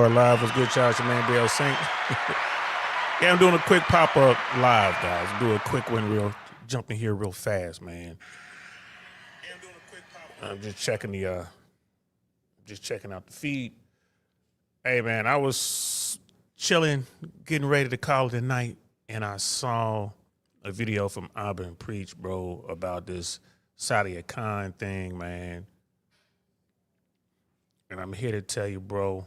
are live. What's good, y'all? It's your man, Dale Saint. Yeah, I'm doing a quick pop-up live, guys. Do a quick one jump in here real fast, man. I'm just checking out the feed. Hey, man, I was chilling, getting ready to call it a night, and I saw a video from Abba and Preach, bro, about this Sadia Khan thing, man. And I'm here to tell you, bro,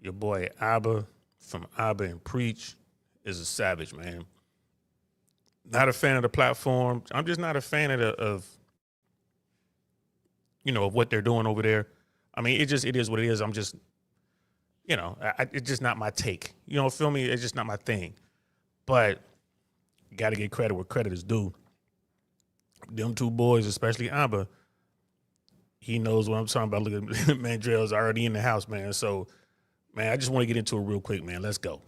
your boy Abba from Abba and Preach is a savage, man. Not a fan of the platform. I'm just not a fan of what they're doing over there. I mean, it is what it is. I'm just, it's just not my take. Feel me? It's just not my thing. But you got to get credit where credit is due. Them two boys, especially Abba, he knows what I'm talking about. Look at Mandrell's already in the house, man. So, man, I just want to get into it real quick, man. Let's go.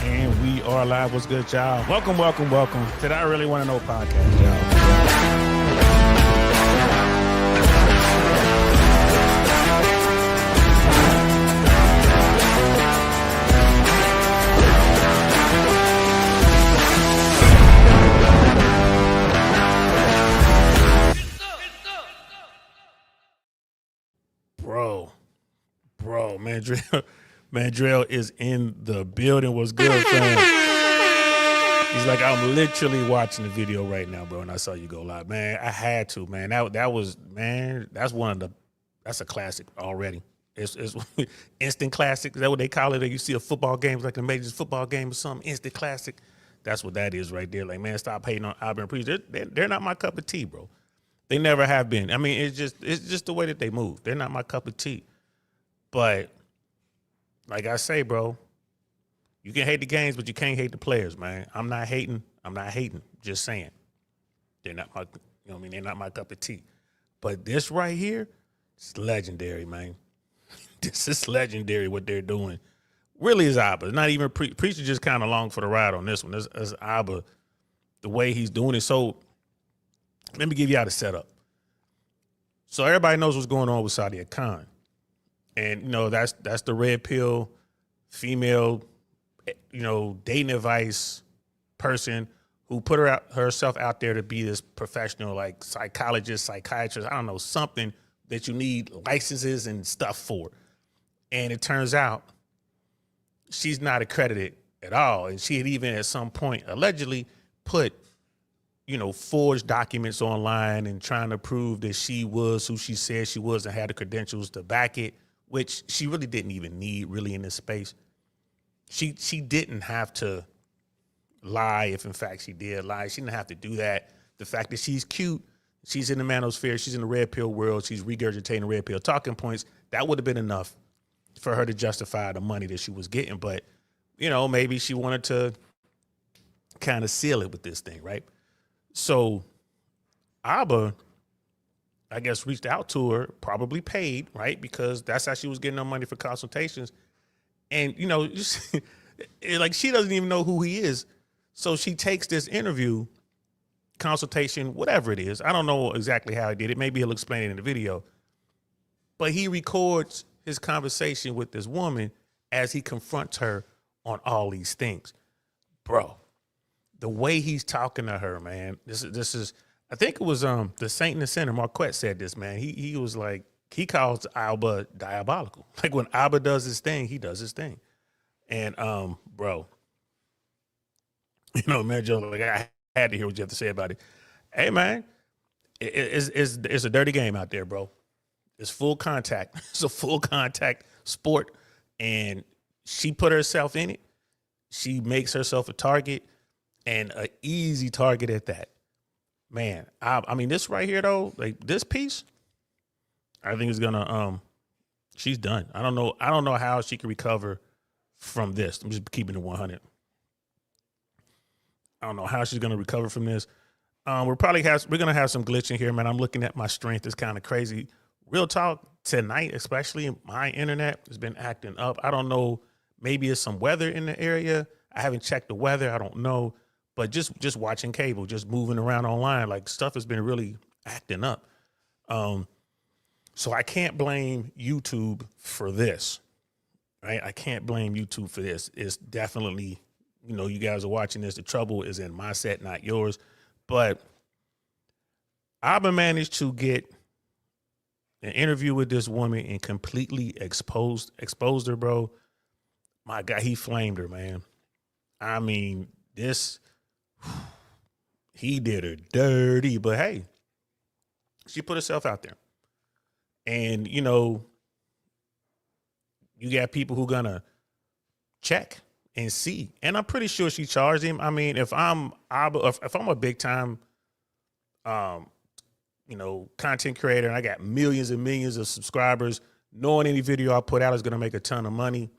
And we are live. What's good, y'all? Welcome to the I Really Want to Know podcast, y'all. Bro, Mandrell is in the building. What's good, fam? He's like, I'm literally watching the video right now, bro, and I saw you go live. Man, I had to, man. That's a classic already. It's instant classic. Is that what they call it? You see a football game, like a major football game or something, instant classic. That's what that is right there. Like, man, stop hating on Albert and Priest. They're not my cup of tea, bro. They never have been. I mean, it's just the way that they move. They're not my cup of tea. But like I say, bro, you can hate the games, but you can't hate the players, man. I'm not hating. Just saying. They're not my, they're not my cup of tea. But this right here, it's legendary, man. This is legendary what they're doing. Really is Abba. Not even Preacher just kind of along for the ride on this one. This Abba, the way he's doing it. So let me give you how to set up. So everybody knows what's going on with Sadia Khan. And, that's the red pill female, dating advice person who put herself out there to be this professional, like psychologist, psychiatrist, I don't know, something that you need licenses and stuff for. And it turns out she's not accredited at all. And she had even at some point allegedly put, forged documents online and trying to prove that she was who she said she was and had the credentials to back it, which she really didn't even need really in this space. She didn't have to lie if, in fact, she did lie. She didn't have to do that. The fact that she's cute, she's in the manosphere, she's in the red pill world, she's regurgitating red pill talking points, that would have been enough for her to justify the money that she was getting. But, maybe she wanted to kind of seal it with this thing, right? So Abba, I guess, reached out to her, probably paid, right? Because that's how she was getting her money for consultations. And, like she doesn't even know who he is. So she takes this interview, consultation, whatever it is. I don't know exactly how he did it. Maybe he'll explain it in the video. But he records his conversation with this woman as he confronts her on all these things. Bro, the way he's talking to her, man, this is I think it was the Saint in the Center, Marquette said this, man. He was like, he calls Alba diabolical. Like when Alba does his thing, he does his thing. And bro, man, Joe, like I had to hear what you have to say about it. Hey man, it's a dirty game out there, bro. It's full contact. It's a full contact sport. And she put herself in it. She makes herself a target, and an easy target at that. Man, I mean, this right here, though, like this piece, I think is gonna she's done. I don't know how she can recover from this. I'm just keeping it 100. I don't know how she's gonna recover from this. We're gonna have some glitch in here, man. I'm looking at my strength. It's kind of crazy. Real talk, tonight, especially my internet has been acting up. I don't know. Maybe it's some weather in the area. I haven't checked the weather. I don't know. But just watching cable, just moving around online, like stuff has been really acting up. So I can't blame YouTube for this, right? I can't blame YouTube for this. It's definitely, you guys are watching this. The trouble is in my set, not yours. But I've managed to get an interview with this woman and completely exposed her, bro. My God, he flamed her, man. I mean, he did her dirty, but hey, she put herself out there. And, you got people who gonna check and see. And I'm pretty sure she charged him. I mean, if I'm a big time, content creator and I got millions and millions of subscribers, knowing any video I put out is going to make a ton of money,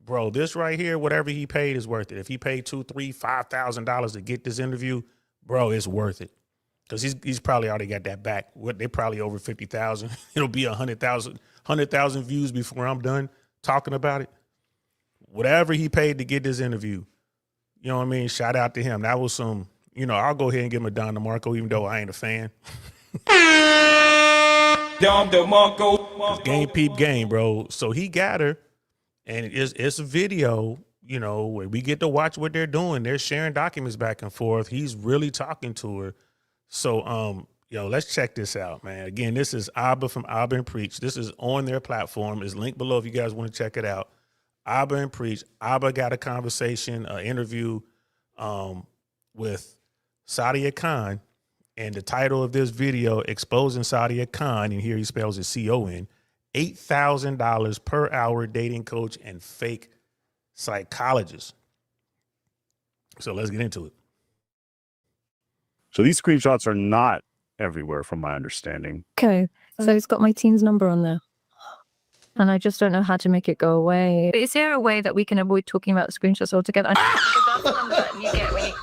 bro, this right here, whatever he paid is worth it. If he paid $2,000, $3,000, $5,000 to get this interview, bro, it's worth it. Because he's probably already got that back. They're probably over 50,000. It'll be 100,000 views before I'm done talking about it. Whatever he paid to get this interview, you know what I mean? Shout out to him. That was some, I'll go ahead and give him a Don DeMarco, even though I ain't a fan. Don DeMarco. Game peep game, bro. So he got her, and it's a video, where we get to watch what they're doing. They're sharing documents back and forth. He's really talking to her. So, let's check this out, man. Again, this is Abba from Abba and Preach. This is on their platform. It's linked below if you guys want to check it out. Abba and Preach. Abba got a conversation, an interview with Sadia Khan. And the title of this video, Exposing Sadia Khan, and here he spells it C-O-N, $8,000 per hour dating coach and fake psychologist. So let's get into it. So these screenshots are not everywhere from my understanding. Okay, so it's got my teen's number on there. And I just don't know how to make it go away. Is there a way that we can avoid talking about the screenshots altogether? Because that's the number that you get when you...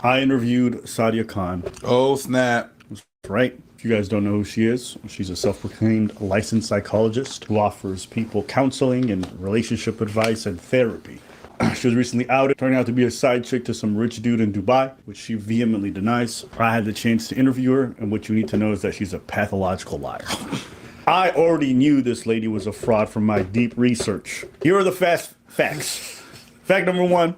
I interviewed Sadia Khan. Oh, snap. That's right. If you guys don't know who she is, she's a self-proclaimed licensed psychologist who offers people counseling and relationship advice and therapy. She was recently outed, turning out to be a side chick to some rich dude in Dubai, which she vehemently denies. I had the chance to interview her, and what you need to know is that she's a pathological liar. I already knew this lady was a fraud from my deep research. Here are the fast facts. Fact number one.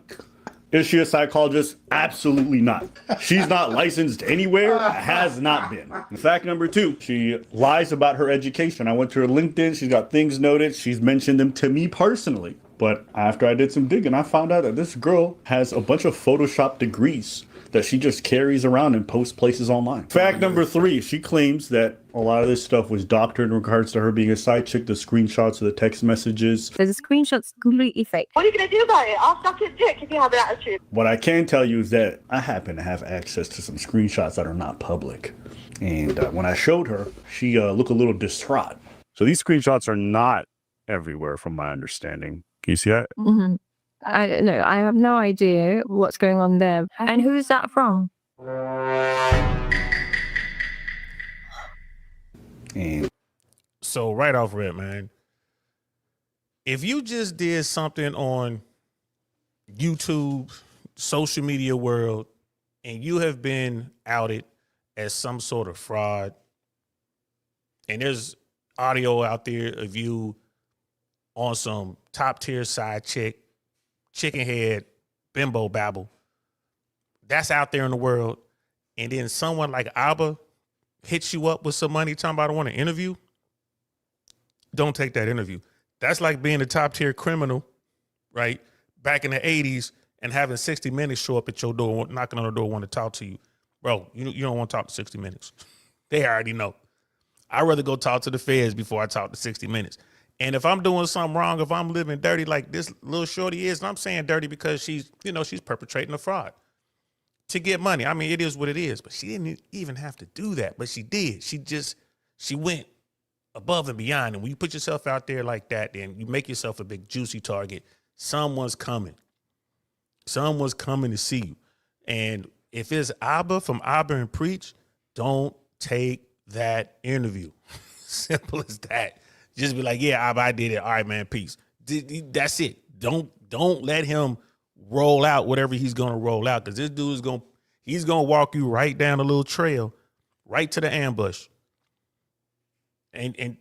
Is she a psychologist? Absolutely not. She's not licensed anywhere, has not been. Fact number two, she lies about her education. I went to her LinkedIn, she's got things noted, she's mentioned them to me personally. But after I did some digging, I found out that this girl has a bunch of Photoshop degrees that she just carries around and posts places online. Fact number three, she claims that a lot of this stuff was doctored in regards to her being a side chick, the screenshots of the text messages. There's a screenshot's completely fake. What are you going to do about it? I'll suck his dick if you have an attitude. What I can tell you is that I happen to have access to some screenshots that are not public. And when I showed her, she looked a little distraught. So these screenshots are not everywhere from my understanding. Can you see that? Mm-hmm. I don't know. I have no idea what's going on there. And who's that from? And so right off rip, man, if you just did something on YouTube, social media world, and you have been outed as some sort of fraud, and there's audio out there of you on some top tier side chick, chicken head, bimbo babble, that's out there in the world, and then someone like Abba hits you up with some money talking about I want to interview, don't take that interview. That's like being a top tier criminal, right? Back in the 80s and having 60 Minutes show up at your door, knocking on the door, want to talk to you. Bro, you don't want to talk to 60 Minutes. They already know. I'd rather go talk to the feds before I talk to 60 Minutes. And if I'm doing something wrong, if I'm living dirty like this little shorty is, and I'm saying dirty because she's perpetrating a fraud to get money. I mean, it is what it is, but she didn't even have to do that, but she did. She went above and beyond. And when you put yourself out there like that, then you make yourself a big juicy target. Someone's coming. Someone's coming to see you. And if it's Abba from Abba and Preach, don't take that interview. Simple as that. Just be like, yeah, Abba, I did it. All right, man, peace. That's it. Don't let him roll out whatever he's gonna roll out, because this dude is he's gonna walk you right down a little trail, right to the ambush. And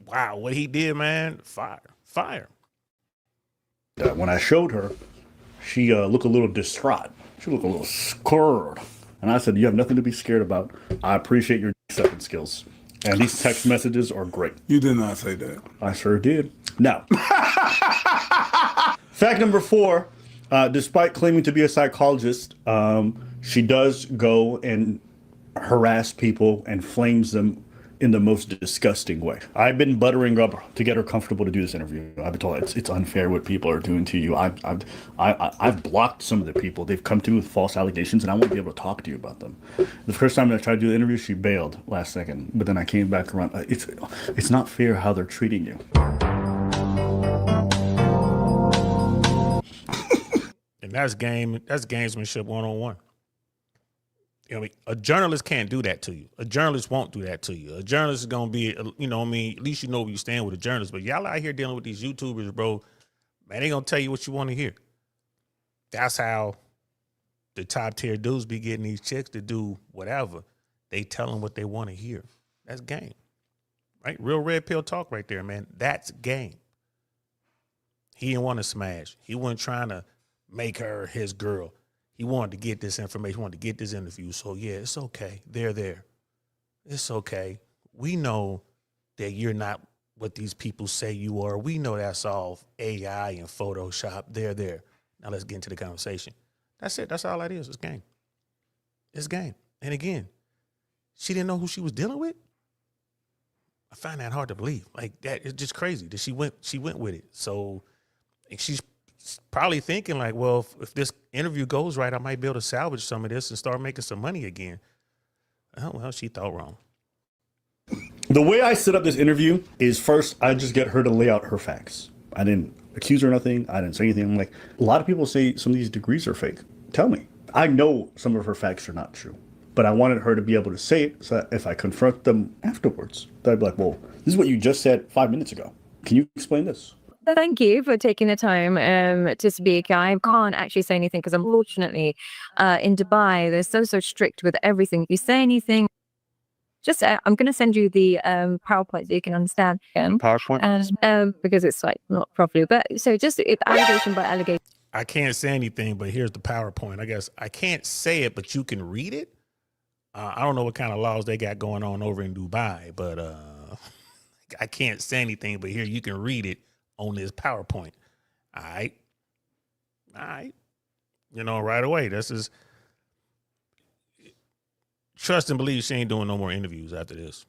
wow, what he did, man, fire. When I showed her, she looked a little distraught. She looked a little scared. And I said, you have nothing to be scared about. I appreciate your sucking skills. And these text messages are great. You did not say that. I sure did. Now, fact number 4, despite claiming to be a psychologist, she does go and harass people and flames them in the most disgusting way. I've been buttering up to get her comfortable to do this interview. I've been told it's unfair what people are doing to you. I've blocked some of the people. They've come to me with false allegations, and I want to be able to talk to you about them. The first time I tried to do the interview, she bailed last second, but then I came back around. It's not fair how they're treating you. And that's gamesmanship 101. You know, a journalist can't do that to you. A journalist won't do that to you. A journalist is gonna be, you know, what I mean, at least you know where you stand with a journalist. But y'all out here dealing with these YouTubers, bro, man, they gonna tell you what you want to hear. That's how the top tier dudes be getting these chicks to do whatever. They tell them what they want to hear. That's game, right? Real red pill talk right there, man. That's game. He didn't want to smash. He wasn't trying to make her his girl. He wanted to get this information, wanted to get this interview. So, yeah, it's okay. They're there. It's okay. We know that you're not what these people say you are. We know that's all AI and Photoshop. They're there. Now let's get into the conversation. That's it. That's all that is. It's game. It's game. And again, she didn't know who she was dealing with. I find that hard to believe. Like, that is just crazy that she went with it. So she's probably thinking like, well, if this interview goes right, I might be able to salvage some of this and start making some money again. Oh, well, she thought wrong. The way I set up this interview is first, I just get her to lay out her facts. I didn't accuse her of nothing. I didn't say anything. I'm like, a lot of people say some of these degrees are fake. Tell me. I know some of her facts are not true, but I wanted her to be able to say it so that if I confront them afterwards, I'd be like, well, this is what you just said 5 minutes ago. Can you explain this? Thank you for taking the time to speak. I can't actually say anything because unfortunately in Dubai, they're so strict with everything. If you say anything, just I'm going to send you the PowerPoint so you can understand. PowerPoint? And because it's like not properly. But so just allegation by allegation. I can't say anything, but here's the PowerPoint. I guess I can't say it, but you can read it. I don't know what kind of laws they got going on over in Dubai, but I can't say anything, but here you can read it on this PowerPoint. All right. You know, right away. This is trust and believe she ain't doing no more interviews after this.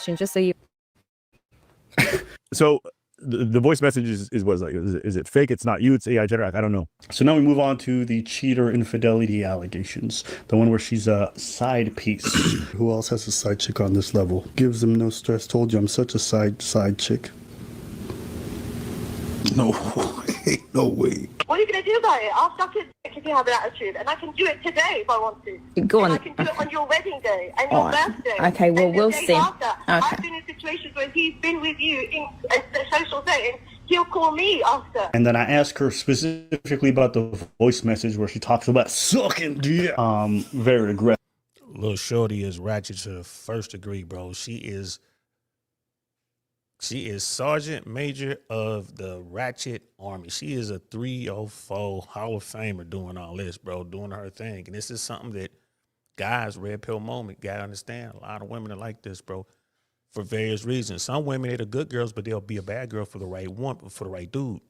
Just so you. So the voice message is what is it fake? It's not you. It's AI generated. I don't know. So now we move on to the cheater infidelity allegations. The one where she's a side piece. Who else has a side chick on this level? Gives them no stress. Told you I'm such a side chick. No way. No way. What are you going to do about it? I'll suck your dick if you have an attitude. And I can do it today if I want to. Go and on. I can do it on your wedding day and your birthday. Okay, well, and we'll the day see. After. Okay. I've been in situations where he's been with you in a social setting. He'll call me after. And then I ask her specifically about the voice message where she talks about sucking dick. Very aggressive. Little shorty is ratchet to the first degree, bro. She is Sergeant Major of the Ratchet Army. She is a 304 Hall of Famer doing all this, bro, doing her thing. And this is something that guys, red pill moment, gotta understand. A lot of women are like this, bro, for various reasons. Some women, they're the good girls, but they'll be a bad girl for the right woman, for the right dude.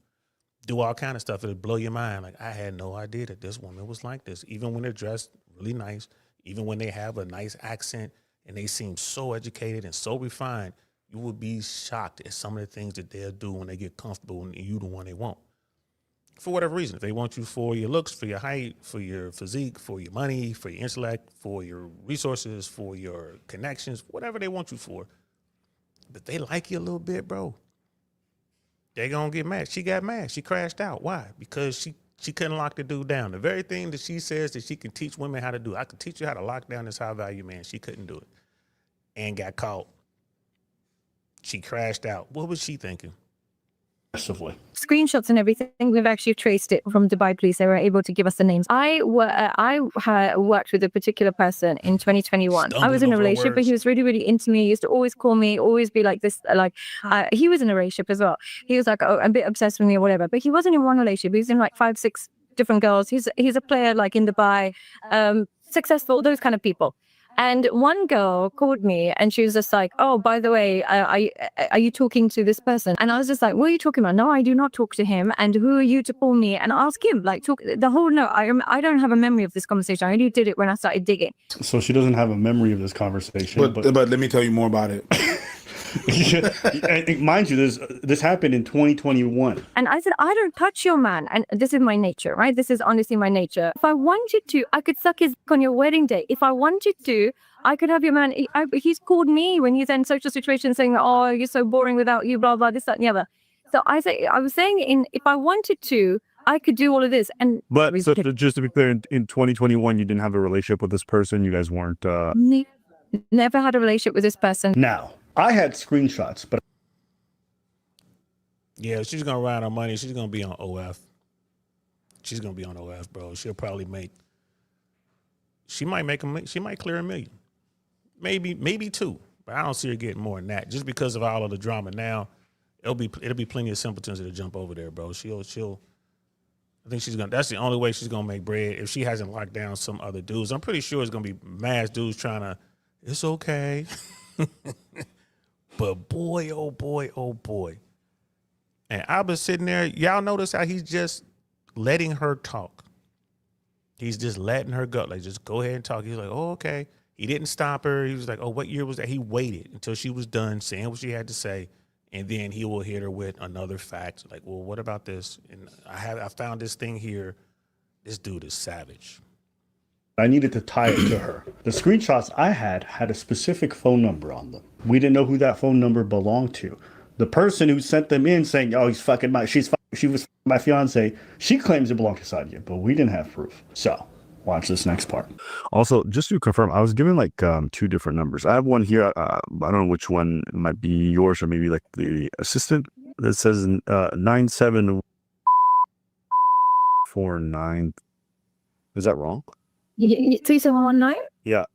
Do all kind of stuff. It'll blow your mind. Like, I had no idea that this woman was like this. Even when they're dressed really nice, even when they have a nice accent and they seem so educated and so refined, you would be shocked at some of the things that they'll do when they get comfortable and you the one they want. For whatever reason. If they want you for your looks, for your height, for your physique, for your money, for your intellect, for your resources, for your connections, whatever they want you for. But they like you a little bit, bro. They gonna get mad. She got mad. She crashed out. Why? Because she couldn't lock the dude down. The very thing that she says that she can teach women how to do. I could teach you how to lock down this high value man. She couldn't do it. And got caught. She crashed out. What was she thinking? aggressively. Screenshots and everything. We've actually traced it from Dubai police. They were able to give us the names. I worked with a particular person in 2021. I was in Stumbling a over relationship, but words. he was really, really into me. He used to always call me, always be like this. He was in a relationship as well. He was like a bit obsessed with me or whatever. But he wasn't in one relationship. He was in like 5, 6 different girls. He's a player like in Dubai, successful, those kind of people. And one girl called me and she was just like, oh, by the way, are you talking to this person? And I was just like, what are you talking about? No, I do not talk to him. And who are you to call me and ask him? Like, talk the whole, no, I don't have a memory of this conversation. I only did it when I started digging. So she doesn't have a memory of this conversation. But let me tell you more about it. And mind you, this happened in 2021. And I said, I don't touch your man. And this is my nature, right? This is honestly my nature. If I wanted to, I could suck his dick on your wedding day. If I wanted to, I could have your man. He's called me when he's in social situations saying, oh, you're so boring without you, blah, blah, this, that, and the other. So I was saying, if I wanted to, I could do all of this. And But so just to be clear, in 2021, you didn't have a relationship with this person. You guys weren't. Never had a relationship with this person. Now, I had screenshots, but Yeah, she's gonna ride on money. She's gonna be on OF. She's gonna be on OF, bro. She'll probably make. She might clear $1 million, maybe 2. But I don't see her getting more than that, just because of all of the drama. Now, it'll be plenty of simpletons that'll jump over there, bro. She'll. I think she's gonna. That's the only way she's gonna make bread if she hasn't locked down some other dudes. I'm pretty sure it's gonna be mass dudes trying to. It's okay. But boy, oh boy, oh boy. And I was sitting there, y'all notice how he's just letting her talk. He's just letting her go. Like, just go ahead and talk. He's like, oh, okay. He didn't stop her. He was like, oh, what year was that? He waited until she was done saying what she had to say. And then he will hit her with another fact. Like, well, what about this? And I found this thing here. This dude is savage. I needed to tie it to her. The screenshots I had a specific phone number on them. We didn't know who that phone number belonged to. The person who sent them in saying, "Oh, she was my fiance," she claims it belonged to Sadia, but we didn't have proof. So, watch this next part. Also, just to confirm, I was given like 2 different numbers. I have one here. I don't know which one might be yours or maybe like the assistant. That says 9749. Is that wrong? 3719? Yeah.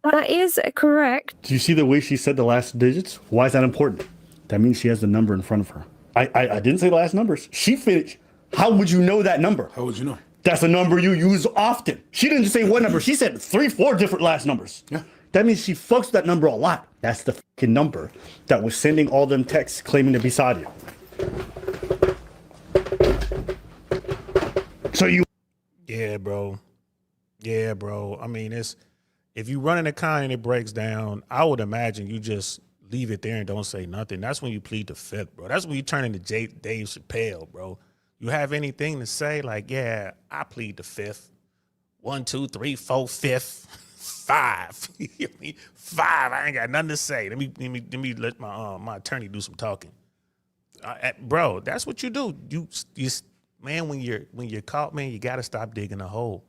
That is correct. Do you see the way she said the last digits? Why is that important? That means she has the number in front of her. I didn't say the last numbers. She finished. How would you know that number? How would you know? That's a number you use often. She didn't just say one number. She said 3, 4 different last numbers. Yeah. That means she fucks with that number a lot. That's the fucking number that was sending all them texts claiming to be Sadia. So you... Yeah, bro. Yeah, bro. I mean, if you run an account and it breaks down, I would imagine you just leave it there and don't say nothing. That's when you plead the fifth, bro. That's when you turn into Dave Chappelle, bro. You have anything to say? Like, yeah, I plead the fifth. 1, 2, 3, 4, 5th, 5. You hear me? 5. I ain't got nothing to say. Let me let my attorney do some talking. Bro, that's what you do. You man, when you're caught, man, you got to stop digging a hole.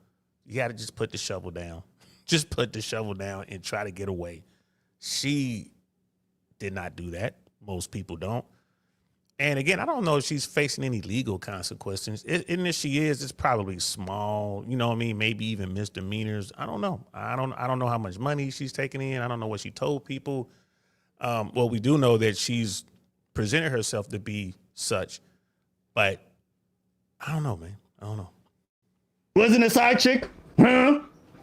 You got to just put the shovel down. Just put the shovel down and try to get away. She did not do that. Most people don't. And again, I don't know if she's facing any legal consequences. And if she is, it's probably small. You know what I mean? Maybe even misdemeanors. I don't know. I don't know how much money she's taking in. I don't know what she told people. Well, we do know that she's presented herself to be such. But I don't know, man. I don't know. Wasn't a side chick? Huh?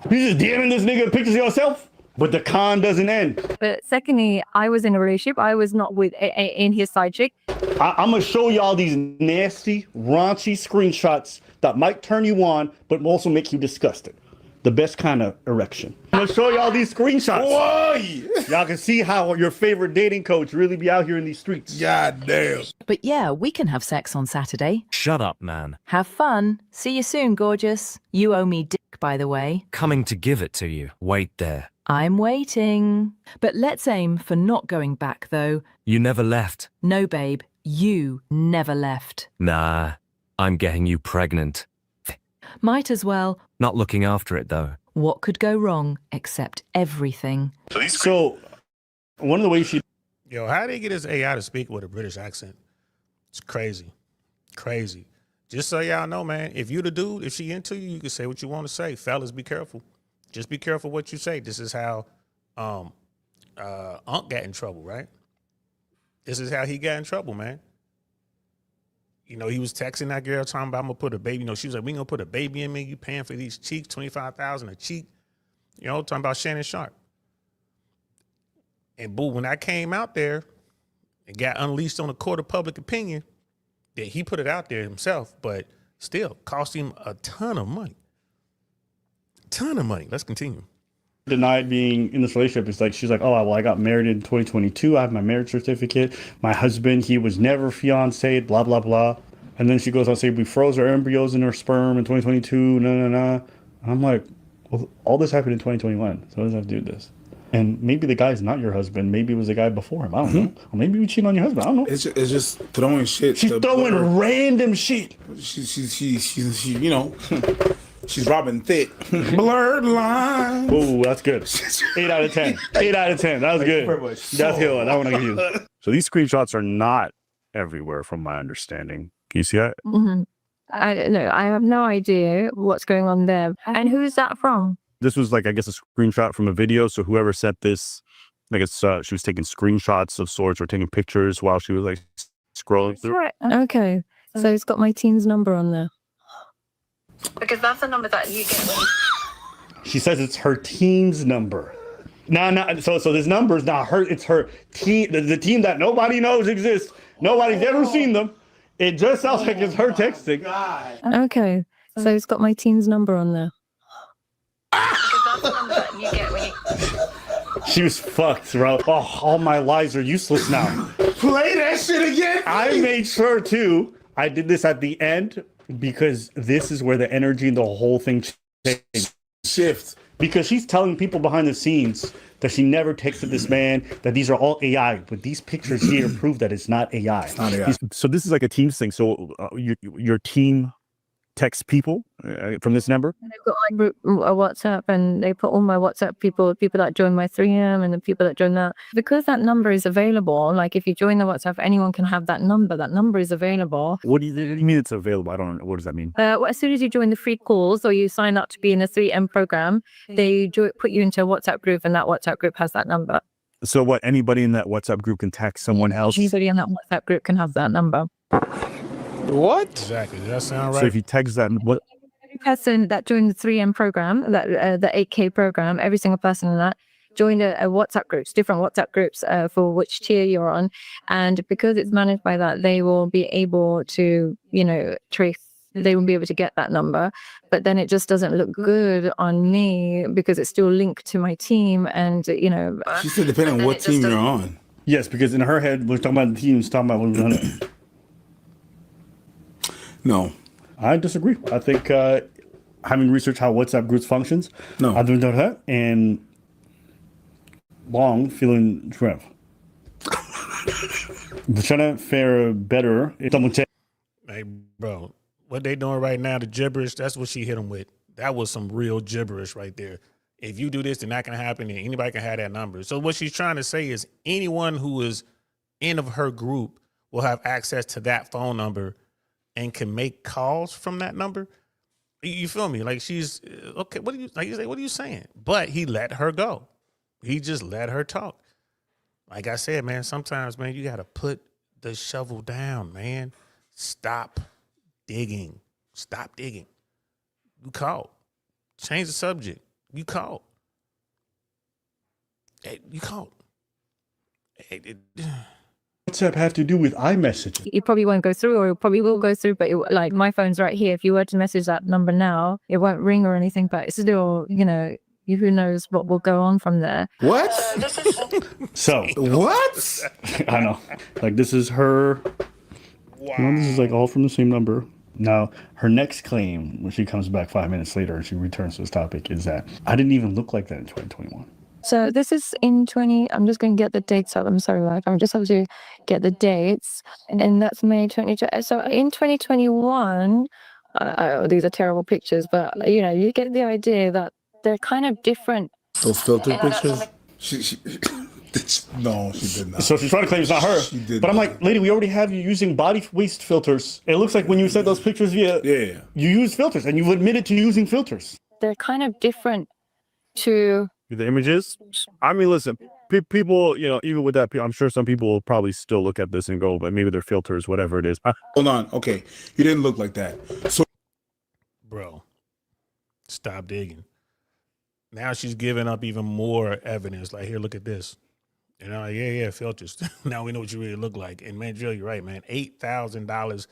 You just DMing this nigga pictures of yourself? But the con doesn't end. But secondly, I was in a relationship. I was not with in his side chick. I'm going to show y'all these nasty, raunchy screenshots that might turn you on, but also make you disgusted. The best kind of erection. I'm going to show y'all these screenshots. Why? Y'all can see how your favorite dating coach really be out here in these streets. God damn. But yeah, we can have sex on Saturday. Shut up, man. Have fun. See you soon, gorgeous. You owe me dick, by the way. Coming to give it to you. Wait there. I'm waiting. But let's aim for not going back, though. You never left. No, babe. You never left. Nah, I'm getting you pregnant. Might as well. Not looking after it, though. What could go wrong except everything? So, one of the ways she... Yo, how did he get his AI to speak with a British accent? It's crazy. Crazy. Just so y'all know, man, if you the dude, if she into you, you can say what you want to say. Fellas, be careful. Just be careful what you say. This is how Unc got in trouble, right? This is how he got in trouble, man. You know, he was texting that girl talking about, I'm gonna put a baby. You know, she was like, we gonna put a baby in me. You paying for these cheeks, $25,000 a cheek. You know, talking about Shannon Sharp. And boo, when I came out there and got unleashed on the court of public opinion, that he put it out there himself, but still cost him a ton of money. Ton of money. Let's continue. Denied being in this relationship. It's like she's like, oh well, I got married in 2022. I have my marriage certificate. My husband, he was never fiancé, blah blah blah. And then she goes on to say we froze our embryos in her sperm in 2022. And I'm like, well, all this happened in 2021. So what does that have to do with this? And maybe the guy's not your husband. Maybe it was the guy before him. I don't know. Or maybe you cheat on your husband. I don't know. It's just throwing shit. She's throwing random shit. She's you know, she's robbing thick. Blurred line. Oh, that's good. 8 out of 10. 8 out of 10. That was good. That's good. That one I give you. So these screenshots are not everywhere, from my understanding. Can you see that? I don't know. I have no idea what's going on there. And who's that from? This was like, I guess, a screenshot from a video. So whoever sent this, I guess she was taking screenshots of sorts or taking pictures while she was like scrolling through. Right. Okay. So it's got my teen's number on there. Because that's the number that you get. She says it's her team's number. No. So this number is not her. It's her team. The team that nobody knows exists. Nobody's ever seen them. It just sounds like it's her texting. Okay. So it's got my teen's number on there. Because that's the number that you get when you... She was fucked, bro. Oh, all my lies are useless now. Play that shit again. I made sure too. I did this at the end because this is where the energy and the whole thing Shift. Because she's telling people behind the scenes that she never texted this man, that these are all AI. But these pictures here prove that it's not AI. It's not AI. So this is like a Teams thing. So your team texts people from this number? They've got my group WhatsApp, and they put all my WhatsApp people that join my 3M and the people that join that. Because that number is available, like if you join the WhatsApp, anyone can have that number. That number is available. What do you mean it's available? I don't know. What does that mean? Well, as soon as you join the free calls or you sign up to be in a 3M program, they put you into a WhatsApp group, and that WhatsApp group has that number. So what? Anybody in that WhatsApp group can text someone else? Anybody in that WhatsApp group can have that number. What? Exactly. Does that sound right? So if you text that, what? Every person that joined the 3M program, the 8K program, every single person in that joined a WhatsApp groups, different WhatsApp groups for which tier you're on. And because it's managed by that, they will be able to, trace, they will be able to get that number. But then it just doesn't look good on me because it's still linked to my team. And, She said depending on what team you're on. Yes, because in her head, we're talking about the team, talking about what we've done. No. I disagree. I think having researched how WhatsApp groups functions, No. I've done that, and long feeling shrimp. Trying to fare better. Double check. Hey, bro, what they doing right now, the gibberish, that's what she hit them with. That was some real gibberish right there. If you do this, then that can happen, and anybody can have that number. So what she's trying to say is anyone who is in of her group will have access to that phone number and can make calls from that number. You feel me? Like she's okay. What are you saying? But he let her go. He just let her talk. Like I said, man, sometimes, man, you got to put the shovel down, man. Stop digging. Stop digging. You called. Change the subject. You called. Hey, you called. Hey, WhatsApp have to do with iMessage? it probably won't go through, or it probably will go through, but like my phone's right here. If you were to message that number now, it won't ring or anything, but it's still, who knows what will go on from there. What? So What? I know. Like this is her. Wow. This is like all from the same number. Now, her next claim, when she comes back 5 minutes later and she returns to this topic, is that I didn't even look like that in 2021. So this is in I'm just going to get the dates out. I'm sorry, like I'm just have to get the dates. And that's May 22. So in 2021, these are terrible pictures, but you get the idea that they're kind of different. Those filter pictures? No, she did not. So she's trying to claim it's not her. She did But I'm not. like, lady, we already have you using body waste filters. It looks like when you sent those pictures via, Yeah. you use filters, and you've admitted to using filters. They're kind of different to The images. I mean, listen, people, you know, even with that, I'm sure some people will probably still look at this and go, but maybe their filters, whatever it is. Hold on. Okay. You didn't look like that. So Bro, stop digging. Now she's giving up even more evidence. Like, here, look at this. You know, yeah, filters. Now we know what you really look like. And man, Jill, you're right, man. $8,000.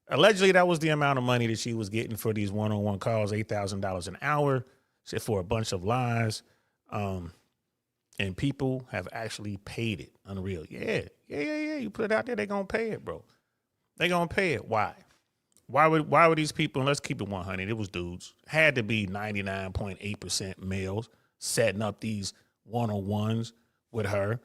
Allegedly, that was the amount of money that she was getting for these one-on-one calls, $8,000 an hour, for a bunch of lies. And people have actually paid it. Unreal. Yeah. You put it out there, they're going to pay it, bro. They're going to pay it. Why? Why would these people, and let's keep it 100, it was dudes, had to be 99.8% males setting up these one-on-ones with her.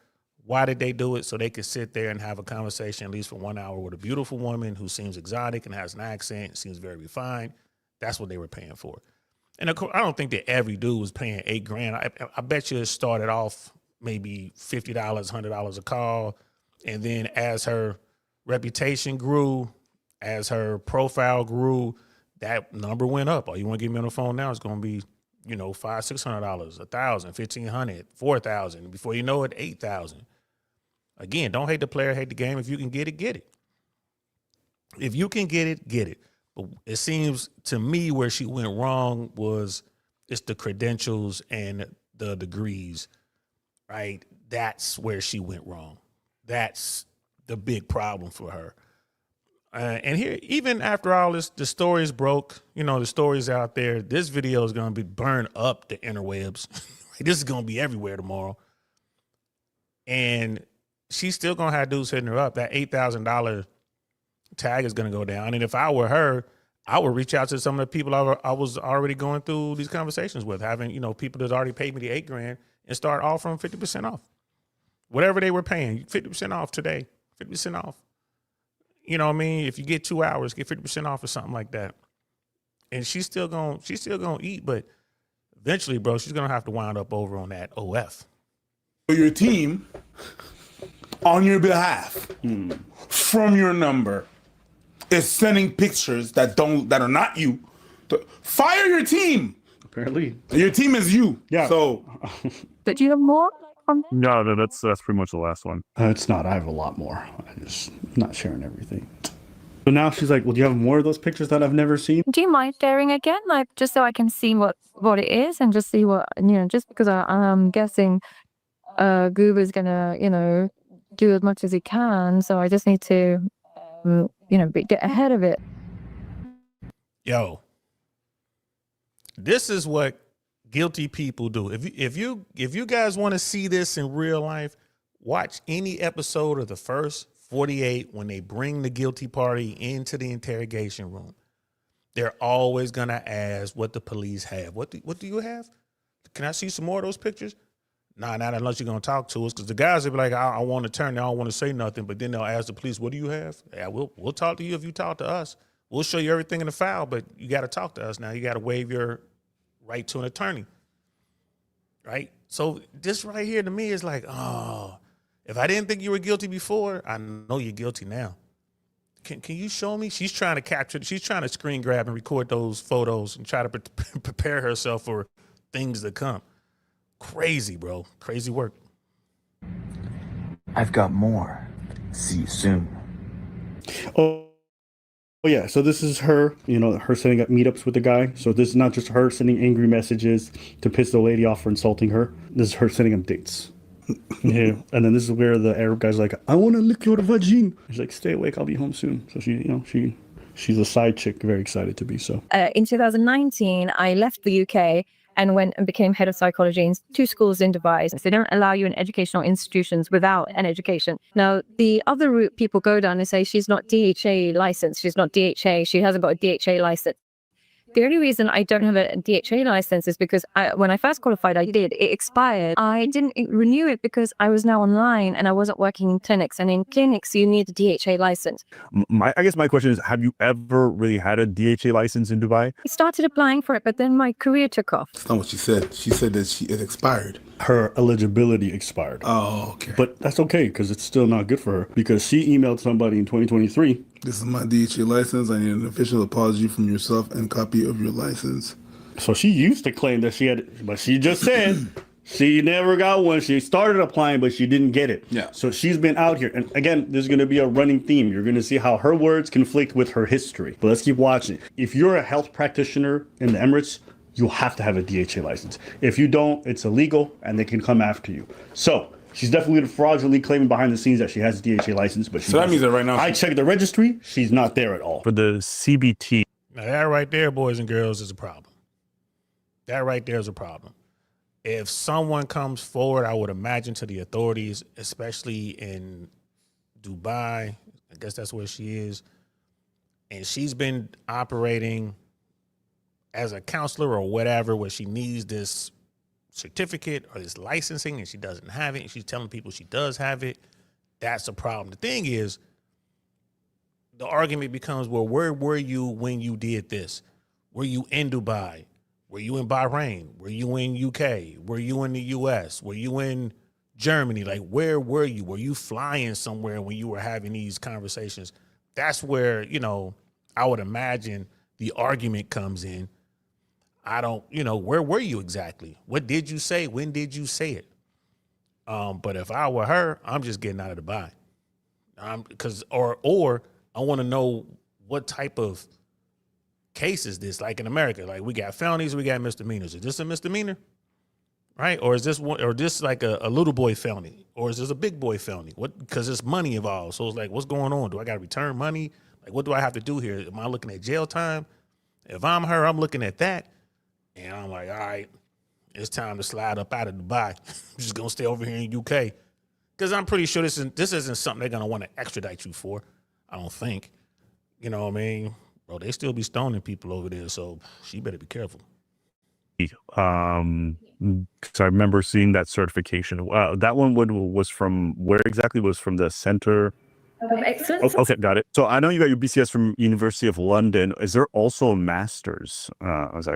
Why did they do it? So they could sit there and have a conversation at least for 1 hour with a beautiful woman who seems exotic and has an accent, seems very refined. That's what they were paying for. And of course, I don't think that every dude was paying $8,000. I bet you it started off maybe $50, $100 a call. And then as her reputation grew, as her profile grew, that number went up. Oh, you want to get me on the phone now? It's going to be, you know, $500, $600, $1,000, $1,500, $4,000. Before you know it, $8,000. Again, don't hate the player, hate the game. If you can get it, get it. If you can get it, get it. But it seems to me where she went wrong was it's the credentials and the degrees, right? That's where she went wrong. That's the big problem for her. And here, even after all this, the stories broke, you know, the stories out there, this video is going to be burned up the interwebs. This is going to be everywhere tomorrow. And she's still going to have dudes hitting her up. That $8,000 tag is going to go down. And if I were her, I would reach out to some of the people I was already going through these conversations with, having, you know, people that already paid me the $8,000 and start offering 50% off. Whatever they were paying, 50% off today, 50% off. You know what I mean? If you get 2 hours, get 50% off or something like that. And she's still gonna eat, but eventually, bro, she's gonna have to wind up over on that OF. your team, on your behalf, from your number, is sending pictures that are not you. Fire your team. Apparently. Your team is you. Yeah. So But do you have more? No, that's pretty much the last one. It's not. I have a lot more. I'm just not sharing everything. So now she's like, well, do you have more of those pictures that I've never seen? Do you mind sharing again, like just so I can see what it is and just see what, you know, just because I'm guessing Goober's gonna, you know, do as much as he can, so I just need to, you know, get ahead of it. Yo, this is what guilty people do. If you guys want to see this in real life, watch any episode of the first 48 when they bring the guilty party into the interrogation room. They're always gonna ask what the police have. What do you have? Can I see some more of those pictures? Nah, not unless you're gonna talk to us, because the guys will be like, I want to turn, I don't want to say nothing, but then they'll ask the police, what do you have? Yeah, we'll talk to you if you talk to us. We'll show you everything in the file, but you got to talk to us now. You got to waive your right to an attorney, right? So this right here to me is like, oh, if I didn't think you were guilty before, I know you're guilty now. Can you show me? She's trying to capture, she's trying to screen grab and record those photos and try to prepare herself for things to come. Crazy, bro. Crazy work. I've got more. See you soon. Oh yeah, so this is her, you know, her setting up meetups with the guy. So this is not just her sending angry messages to piss the lady off for insulting her. This is her setting up dates. Yeah, and then this is where the Arab guy's like, I want to lick your vagine. She's like, stay awake, I'll be home soon. So she, you know, she's a side chick, very excited to be so. In 2019, I left the UK and went and became head of psychology in 2 schools in Dubai. So they don't allow you in educational institutions without an education. Now, the other route people go down is say she's not DHA licensed. She's not DHA. She hasn't got a DHA license. The only reason I don't have a DHA license is because when I first qualified, it expired. I didn't renew it because I was now online and I wasn't working in clinics. And in clinics, you need a DHA license. I guess my question is, have you ever really had a DHA license in Dubai? I started applying for it, but then my career took off. that's not what she said. She said that it expired. her eligibility expired. Oh, okay. But that's okay because it's still not good for her because she emailed somebody in 2023. This is my DHA license. I need an official apology from yourself and copy of your license. So she used to claim that she had, but she just said she never got one. She started applying, but she didn't get it. Yeah. So she's been out here. And again, there's going to be a running theme. You're going to see how her words conflict with her history. But let's keep watching. If you're a health practitioner in the Emirates, you have to have a DHA license. If you don't, it's illegal and they can come after you. So she's definitely fraudulently claiming behind the scenes that she has a DHA license, but she So that means that right now I checked the registry, she's not there at all. For the CBT, Now that right there, boys and girls, is a problem. That right there is a problem. If someone comes forward, I would imagine to the authorities, especially in Dubai, I guess that's where she is, and she's been operating as a counselor or whatever, where she needs this certificate or this licensing and she doesn't have it, and she's telling people she does have it, that's a problem. The thing is, the argument becomes, well, where were you when you did this? Were you in Dubai? Were you in Bahrain? Were you in UK? Were you in the US? Were you in Germany? Like, where were you? Were you flying somewhere when you were having these conversations? That's where, I would imagine the argument comes in. I don't, where were you exactly? What did you say? When did you say it? But if I were her, I'm just getting out of Dubai. Or I want to know what type of case is this, like in America. Like, we got felonies, we got misdemeanors. Is this a misdemeanor? Right? Or is this one, or this like a little boy felony? Or is this a big boy felony? What? Because there's money involved. So it's like, what's going on? Do I got to return money? Like, what do I have to do here? Am I looking at jail time? If I'm her, I'm looking at that. And I'm like, all right, it's time to slide up out of Dubai. I'm just going to stay over here in UK. Because I'm pretty sure this isn't something they're going to want to extradite you for. I don't think. You know what I mean? Bro, they still be stoning people over there, so she better be careful. because I remember seeing that certification. That one was from where exactly? Was from the Center Of excellence. Okay, got it. So I know you got your BCS from University of London. Is there also a master's?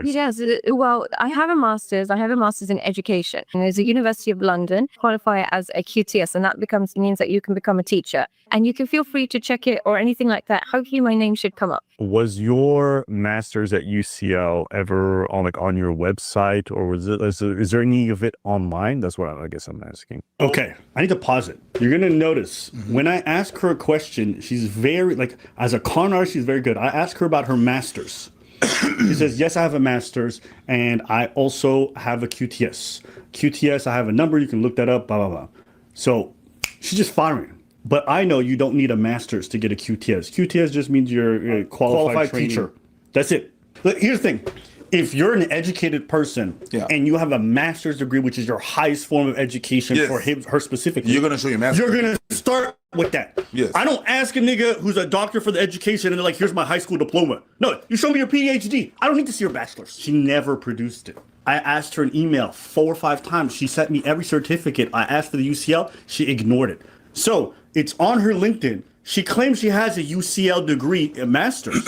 Yes. Well, I have a master's. I have a master's in education. And there's a University of London, qualify as a QTS, and that means that you can become a teacher. And you can feel free to check it or anything like that. Hopefully my name should come up. Was your master's at UCL ever on your website, or is there any of it online? That's what I guess I'm asking. Okay, I need to pause it. You're gonna notice when I ask her a question, she's very as a con artist, she's very good. I ask her about her master's. She says, yes, I have a master's, and I also have a QTS. QTS, I have a number, you can look that up, blah, blah, blah. So she's just firing. But I know you don't need a master's to get a QTS. QTS just means you're a qualified teacher. That's it. But here's the thing. If you're an educated person and you have a master's degree, which is your highest form of education for her specifically, you're going to show your master's. You're going to start with that. Yes. I don't ask a nigga who's a doctor for the education and they're like, here's my high school diploma. No, you show me your PhD. I don't need to see your bachelor's. She never produced it. I asked her an email 4 or 5 times. She sent me every certificate. I asked for the UCL. She ignored it. So it's on her LinkedIn. She claims she has a UCL degree, a master's.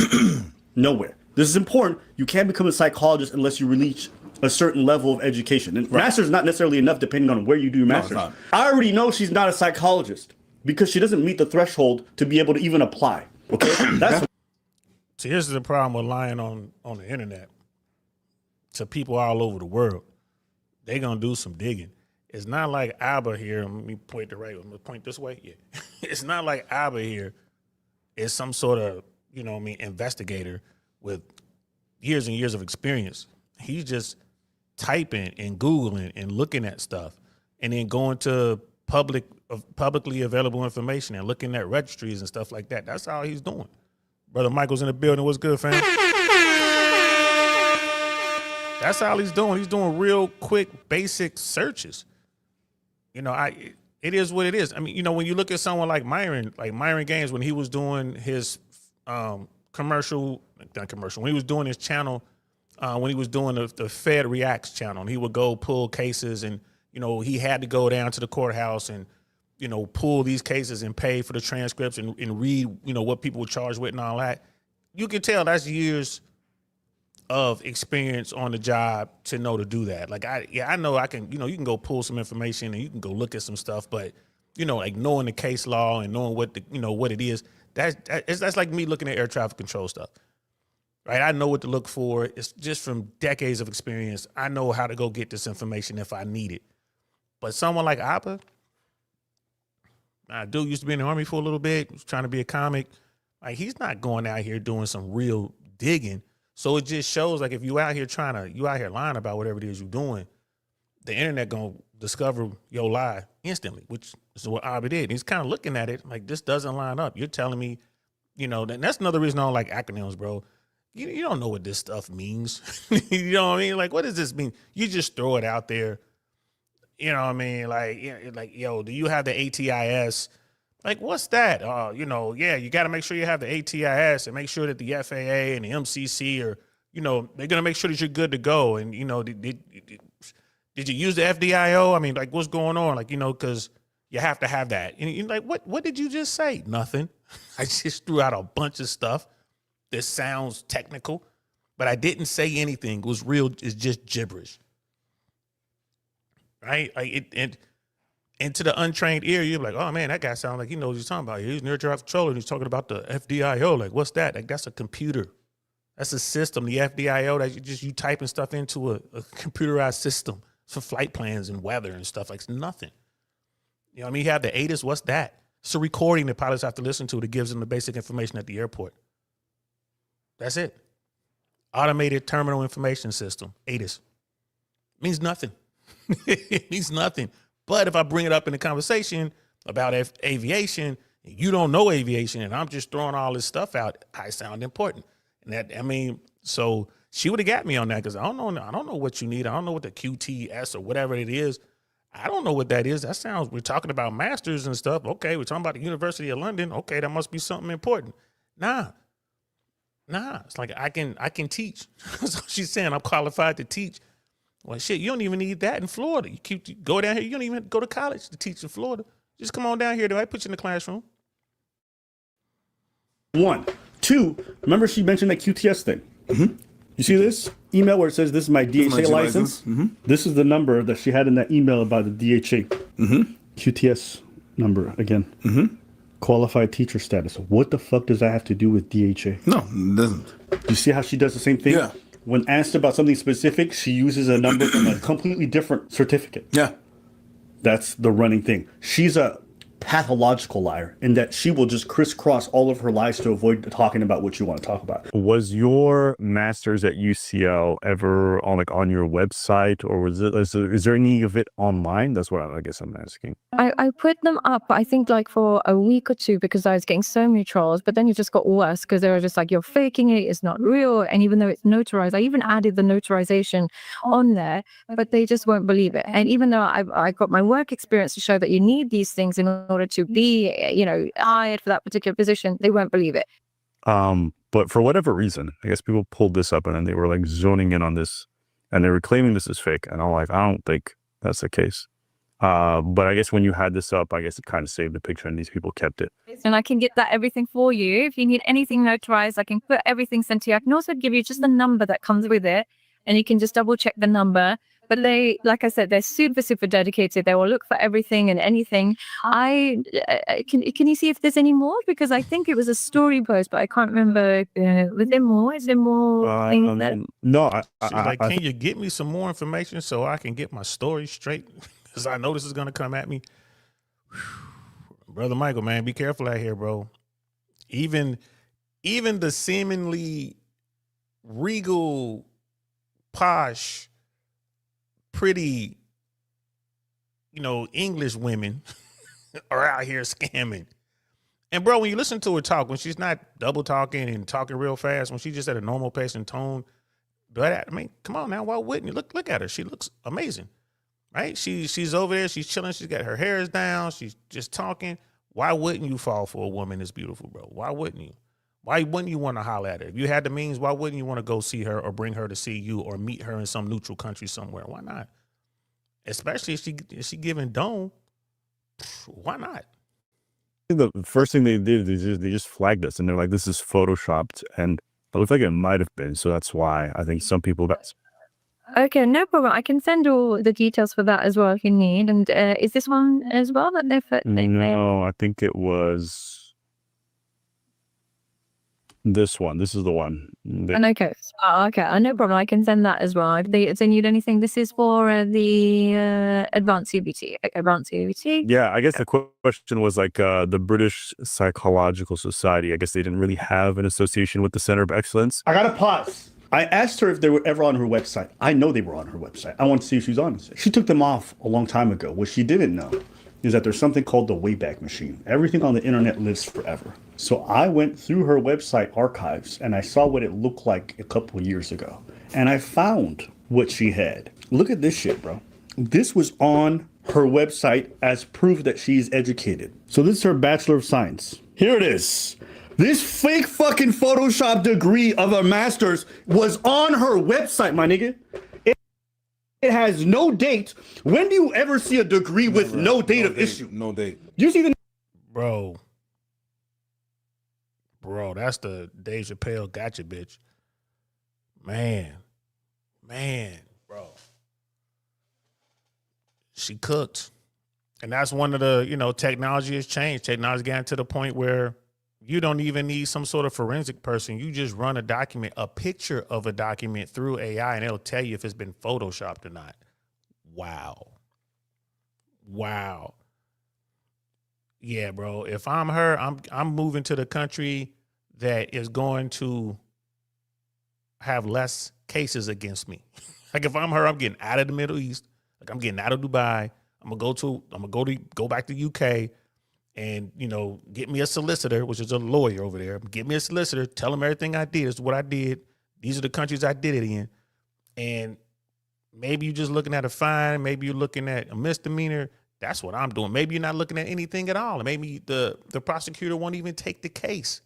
Nowhere. This is important. You can't become a psychologist unless you reach a certain level of education. And master's is not necessarily enough depending on where you do your master's. No, I already know she's not a psychologist because she doesn't meet the threshold to be able to even apply. Okay? That's See, here's the problem with lying on the internet to people all over the world. They're going to do some digging. It's not like Abba here. Let me point the right. I'm going to point this way. Yeah. It's not like Abba here is some sort of, investigator with years and years of experience. He's just typing and Googling and looking at stuff and then going to publicly available information and looking at registries and stuff like that. That's all he's doing. Brother Michael's in the building. What's good, fam? That's all he's doing. He's doing real quick, basic searches. It is what it is. I mean, when you look at someone like Myron Gaines, when he was doing his when he was doing his channel, when he was doing the Fed Reacts channel, and he would go pull cases, and he had to go down to the courthouse and pull these cases and pay for the transcripts and read what people were charged with and all that. You can tell that's years of experience on the job to know to do that. Like I know I can, you can go pull some information and you can go look at some stuff, but like knowing the case law and knowing what what it is, that's like me looking at air traffic control stuff. Right? I know what to look for. It's just from decades of experience. I know how to go get this information if I need it. But someone like Appa, dude used to be in the Army for a little bit, was trying to be a comic. Like, he's not going out here doing some real digging. So it just shows, like, if you out here lying about whatever it is you're doing, the internet gonna discover your lie instantly, which is what Abba did. He's kind of looking at it like, this doesn't line up. You're telling me, that's another reason I don't like acronyms, bro. You don't know what this stuff means. You know what I mean? Like, what does this mean? You just throw it out there. You know what I mean? Like, yo, do you have the ATIS? Like, what's that? Yeah, you got to make sure you have the ATIS and make sure that the FAA and the MCC are, they're going to make sure that you're good to go. And, did you use the FDIO? I mean, like, what's going on? Like, because you have to have that. And you're like, what did you just say? Nothing. I just threw out a bunch of stuff. This sounds technical, but I didn't say anything. It was real. It's just gibberish. Right? Like and to the untrained ear, you're like, oh man, that guy sounds like he knows what he's talking about. He's an air traffic controller and he's talking about the FDIO. Like, what's that? Like, that's a computer. That's a system. The FDIO, that you typing stuff into a computerized system for flight plans and weather and stuff. Like, it's nothing. You know what I mean? You have the ATIS. What's that? It's a recording that pilots have to listen to that gives them the basic information at the airport. That's it. Automated Terminal Information System, ATIS. Means nothing. It means nothing. But if I bring it up in a conversation about aviation, and you don't know aviation, and I'm just throwing all this stuff out, I sound important. And so she would have got me on that because I don't know what you need. I don't know what the QTS or whatever it is. I don't know what that is. That sounds, we're talking about masters and stuff. Okay, we're talking about the University of London. Okay, that must be something important. Nah, it's like I can teach. So she's saying I'm qualified to teach. Well, shit, you don't even need that in Florida. You go down here. You don't even have to go to college to teach in Florida. Just come on down here. Do I put you in the classroom? 1. 2, remember she mentioned that QTS thing. Mm-hmm. You see this email where it says this is my DHA license? Mm-hmm. This is the number that she had in that email about the DHA. Mm-hmm. QTS number again. Mm-hmm. Qualified teacher status. What the fuck does that have to do with DHA? No, it doesn't. You see how she does the same thing? Yeah. When asked about something specific, she uses a number from a completely different certificate. Yeah. That's the running thing. She's a pathological liar in that she will just crisscross all of her lies to avoid talking about what you want to talk about. Was your master's at UCL ever on your website, or is there any of it online? That's what I guess I'm asking. I put them up, I think, like for a week or two because I was getting so many trolls, but then it just got worse because they were just like, you're faking it, it's not real. And even though it's notarized, I even added the notarization on there, but they just won't believe it. And even though I got my work experience to show that you need these things in order to be, hired for that particular position, they won't believe it. But for whatever reason, I guess people pulled this up and then they were like zoning in on this and they were claiming this is fake. And I'm like, I don't think that's the case. But I guess when you had this up, I guess it kind of saved the picture and these people kept it. And I can get everything for you. If you need anything notarized, I can put everything sent to you. I can also give you just the number that comes with it and you can just double check the number. But they, like I said, they're super, super dedicated. They will look for everything and anything. Can you see if there's any more? Because I think it was a story post, but I can't remember. Was there more? Is there more? No. Can you get me some more information so I can get my story straight? Because I know this is going to come at me. Brother Michael, man, be careful out here, bro. Even the seemingly regal, posh, pretty, English women are out here scamming. And bro, when you listen to her talk, when she's not double talking and talking real fast, when she's just at a normal pace and tone, but I mean, come on now, why wouldn't you? Look at her. She looks amazing, right? She's over there, she's chilling, she's got her hair down, she's just talking. Why wouldn't you fall for a woman that's beautiful, bro? Why wouldn't you? Why wouldn't you want to holler at her? If you had the means, why wouldn't you want to go see her or bring her to see you or meet her in some neutral country somewhere? Why not? Especially if she giving dome. Why not? The first thing they did is they just flagged us and they're like, this is photoshopped. And It looked like it might have been, so that's why I think some people got. Okay, no problem. I can send all the details for that as well if you need. And is this one as well that No, I think it was this one. This is the one. okay. Oh, okay. No problem. I can send that as well. If they need anything, this is for the advanced CBT. Okay, advanced CBT. Yeah, I guess the question was like the British Psychological Society. I guess they didn't really have an association with the Center of Excellence. I gotta pause. I asked her if they were ever on her website. I know they were on her website. I want to see if she's on it. She took them off a long time ago. What she didn't know is that there's something called the Wayback Machine. Everything on the internet lives forever. So I went through her website archives and I saw what it looked like a couple of years ago. And I found what she had. Look at this shit, bro. This was on her website as proof that she's educated. So this is her Bachelor of Science. Here it is. This fake fucking Photoshop degree of a master's was on her website, my nigga. It has no date. When do you ever see a degree with no date of issue? No date. You see the Bro, that's the Dave Chappelle gotcha, bitch. Man, bro. She cooked. And that's one of the, technology has changed. Technology gotten to the point where you don't even need some sort of forensic person. You just run a picture of a document through AI, and it'll tell you if it's been photoshopped or not. Wow. Yeah, bro. If I'm her, I'm moving to the country that is going to have less cases against me. Like if I'm her, I'm getting out of the Middle East. Like I'm getting out of Dubai. I'm gonna go back to UK. And, get me a solicitor, which is a lawyer over there. Get me a solicitor. Tell them everything I did. This is what I did. These are the countries I did it in. And maybe you're just looking at a fine. Maybe you're looking at a misdemeanor. That's what I'm doing. Maybe you're not looking at anything at all. Maybe the prosecutor won't even take the case.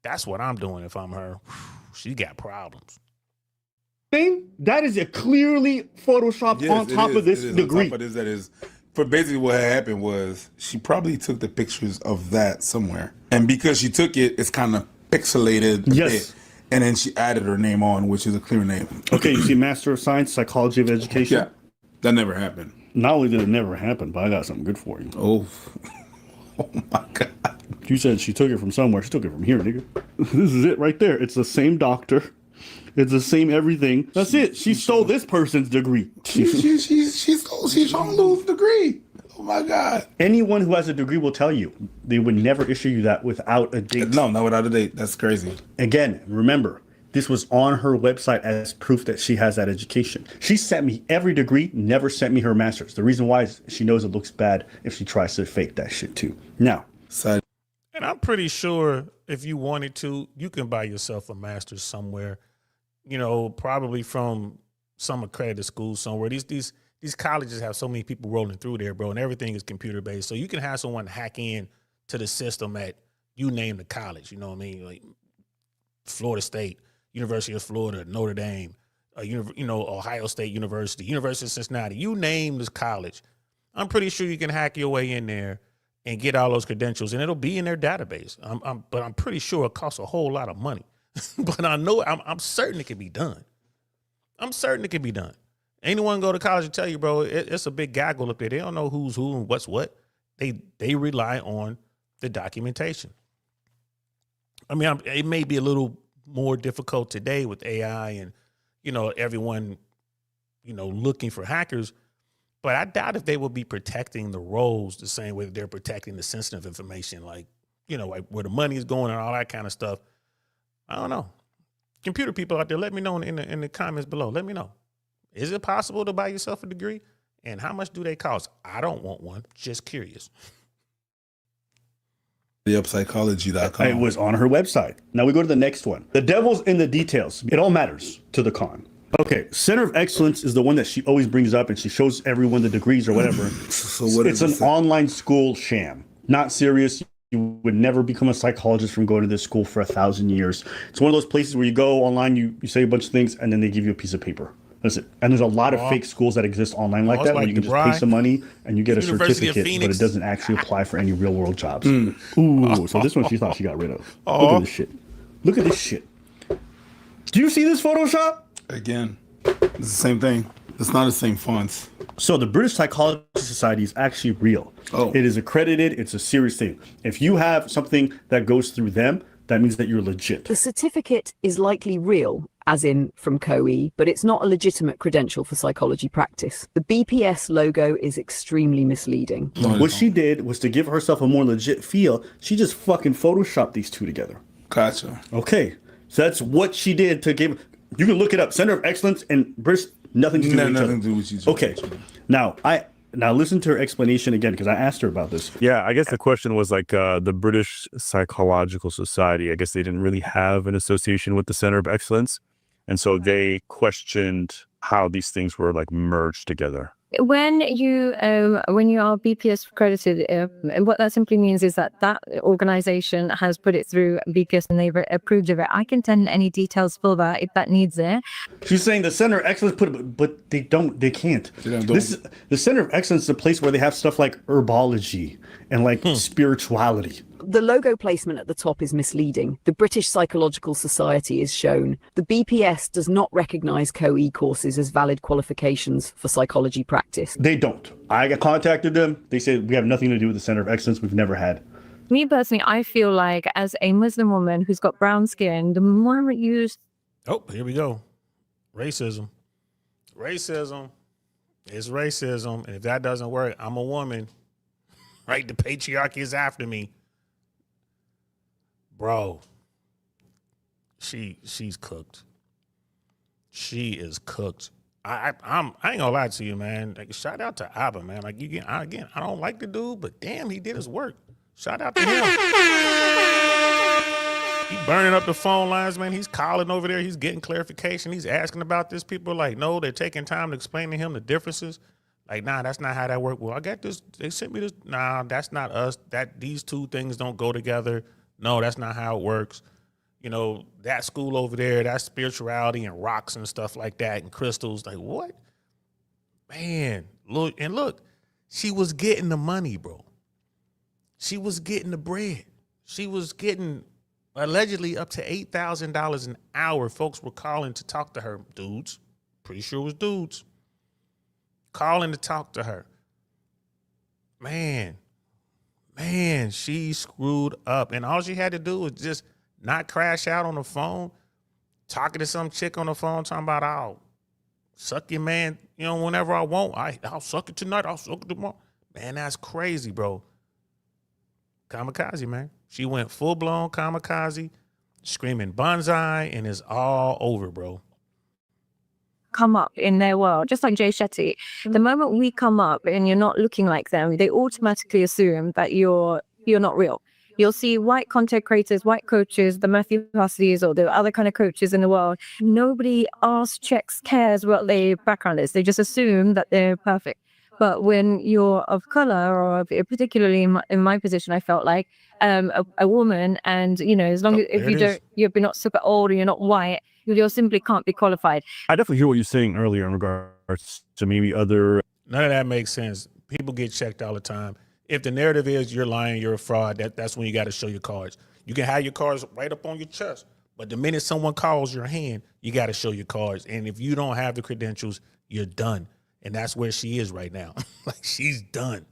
That's what I'm doing if I'm her. She got problems. That is a clearly photoshopped on top of this degree. On top of this, that is. For basically what had happened was she probably took the pictures of that somewhere. And because she took it, it's kind of pixelated a bit. And then she added her name on, which is a clear name. Okay, you see Master of Science, Psychology of Education? Yeah, that never happened. Not only did it never happen, but I got something good for you. Oh my God. You said she took it from somewhere. She took it from here, nigga. This is it right there. It's the same doctor. It's the same everything. That's it. She stole this person's degree. She's trying to lose degree. Oh my God. Anyone who has a degree will tell you they would never issue you that without a date. No, not without a date. That's crazy. Again, remember, this was on her website as proof that she has that education. She sent me every degree, never sent me her master's. The reason why is she knows it looks bad if she tries to fake that shit too. Now, and I'm pretty sure if you wanted to, you can buy yourself a master's somewhere. Probably from some accredited school somewhere. These colleges have so many people rolling through there, bro, and everything is computer based. So you can have someone hack in to the system at you name the college. You know what I mean? Like Florida State, University of Florida, Notre Dame, Ohio State University, University of Cincinnati. You name this college. I'm pretty sure you can hack your way in there and get all those credentials, and it'll be in their database. But I'm pretty sure it costs a whole lot of money. But I'm certain it can be done. Anyone go to college and tell you, bro, it's a big gaggle up there. They don't know who's who and what's what. They rely on the documentation. I mean, it may be a little more difficult today with AI and, everyone, looking for hackers. But I doubt if they will be protecting the roles the same way that they're protecting the sensitive information, like where the money is going and all that kind of stuff. I don't know. Computer people out there, let me know in the comments below. Let me know. Is it possible to buy yourself a degree? And how much do they cost? I don't want one. Just curious. TheUpPsychology.com. It was on her website. Now we go to the next one. The devil's in the details. It all matters to the con. Okay, Center of Excellence is the one that she always brings up and she shows everyone the degrees or whatever. So what it's an online school sham. Not serious. You would never become a psychologist from going to this school for 1,000 years. It's one of those places where you go online, you say a bunch of things, and then they give you a piece of paper. That's it. And there's a lot of fake schools that exist online like that, where you can just pay some money and you get a certificate, but it doesn't actually apply for any real world jobs. Ooh, so this one she thought she got rid of. Look at this shit. Look at this shit. Do you see this Photoshop? Again, it's the same thing. It's not the same fonts. So the British Psychology Society is actually real. Oh. It is accredited. It's a serious thing. If you have something that goes through them, that means that you're legit. The certificate is likely real, as in from COE, but it's not a legitimate credential for psychology practice. The BPS logo is extremely misleading. What she did was to give herself a more legit feel. She just fucking photoshopped these two together. Gotcha. Okay. So that's what she did to give. You can look it up. Center of Excellence and British, nothing to do with each Nothing other. to do with each other. Okay. Now listen to her explanation again, because I asked her about this. Yeah, I guess the question was like the British Psychological Society. I guess they didn't really have an association with the Center of Excellence. And so they questioned how these things were like merged together. When you are BPS accredited, and what that simply means is that that organization has put it through BPS and they've approved of it. I can send any details for that if that needs it. She's saying the Center of Excellence put it, but they can't. The Center of Excellence is a place where they have stuff like herbology and like spirituality. The logo placement at the top is misleading. The British Psychological Society is shown. The BPS does not recognize COE courses as valid qualifications for psychology practice. They don't. I got contacted them. They said we have nothing to do with the Center of Excellence. We've never had. Me personally, I feel like as a Muslim woman who's got brown skin, the more you... Oh, here we go. Racism. Racism is racism. And if that doesn't work, I'm a woman. Right? The patriarchy is after me. Bro, she's cooked. She is cooked. I ain't gonna lie to you, man. Like, shout out to Abba, man. Like I don't like the dude, but damn, he did his work. Shout out to him. He burning up the phone lines, man. He's calling over there. He's getting clarification. He's asking about this. People are like, no, they're taking time to explain to him the differences. Like, nah, that's not how that works. Well, I got this. They sent me this. Nah, that's not us. These two things don't go together. No, that's not how it works. You know, that school over there, that's spirituality and rocks and stuff like that and crystals. Like, what? Man, look, she was getting the money, bro. She was getting the bread. She was getting allegedly up to $8,000 an hour. Folks were calling to talk to her. Dudes, pretty sure it was dudes, calling to talk to her. Man, she screwed up. And all she had to do was just not crash out on the phone, talking to some chick on the phone, talking about, I'll suck your man, whenever I want. I'll suck it tonight. I'll suck it tomorrow. Man, that's crazy, bro. Kamikaze, man. She went full-blown kamikaze, screaming banzai, and it's all over, bro. Come up in their world, just like Jay Shetty. The moment we come up and you're not looking like them, they automatically assume that you're not real. You'll see white content creators, white coaches, the Matthew Hussleys or the other kind of coaches in the world. Nobody asks, checks, cares what their background is. They just assume that they're perfect. But when you're of color, or particularly in my position, I felt like a woman, and as long as if you're not super old or you're not white, you simply can't be qualified. I definitely hear what you're saying earlier in regards to maybe other. None of that makes sense. People get checked all the time. If the narrative is you're lying, you're a fraud, that's when you got to show your cards. You can have your cards right up on your chest, but the minute someone calls your hand, you got to show your cards. And if you don't have the credentials, you're done. And that's where she is right now. Like, she's done.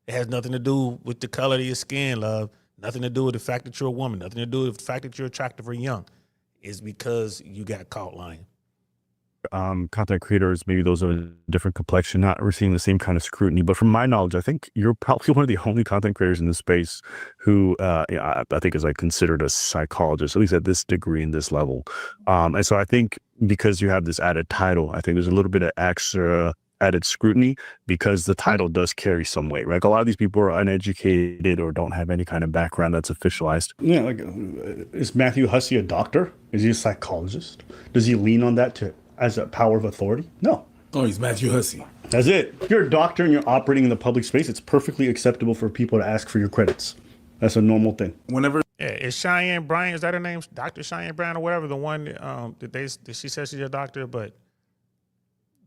It has nothing to do with the color of your skin, love. Nothing to do with the fact that you're a woman. Nothing to do with the fact that you're attractive or young. It's because you got caught lying. Content creators, maybe those of a different complexion, not receiving the same kind of scrutiny. But from my knowledge, I think you're probably one of the only content creators in this space who I think is like considered a psychologist, at least at this degree and this level. And so I think because you have this added title, I think there's a little bit of extra added scrutiny because the title does carry some weight, right? Like, a lot of these people are uneducated or don't have any kind of background that's officialized. Yeah, like, is Matthew Hussey a doctor? Is he a psychologist? Does he lean on that as a power of authority? No. Oh, he's Matthew Hussey. That's it. If you're a doctor and you're operating in the public space, it's perfectly acceptable for people to ask for your credits. That's a normal thing. Whenever. Yeah, is Cheyenne Bryan, is that her name? Dr. Cheyenne Bryan or whatever, the one that she says she's a doctor, but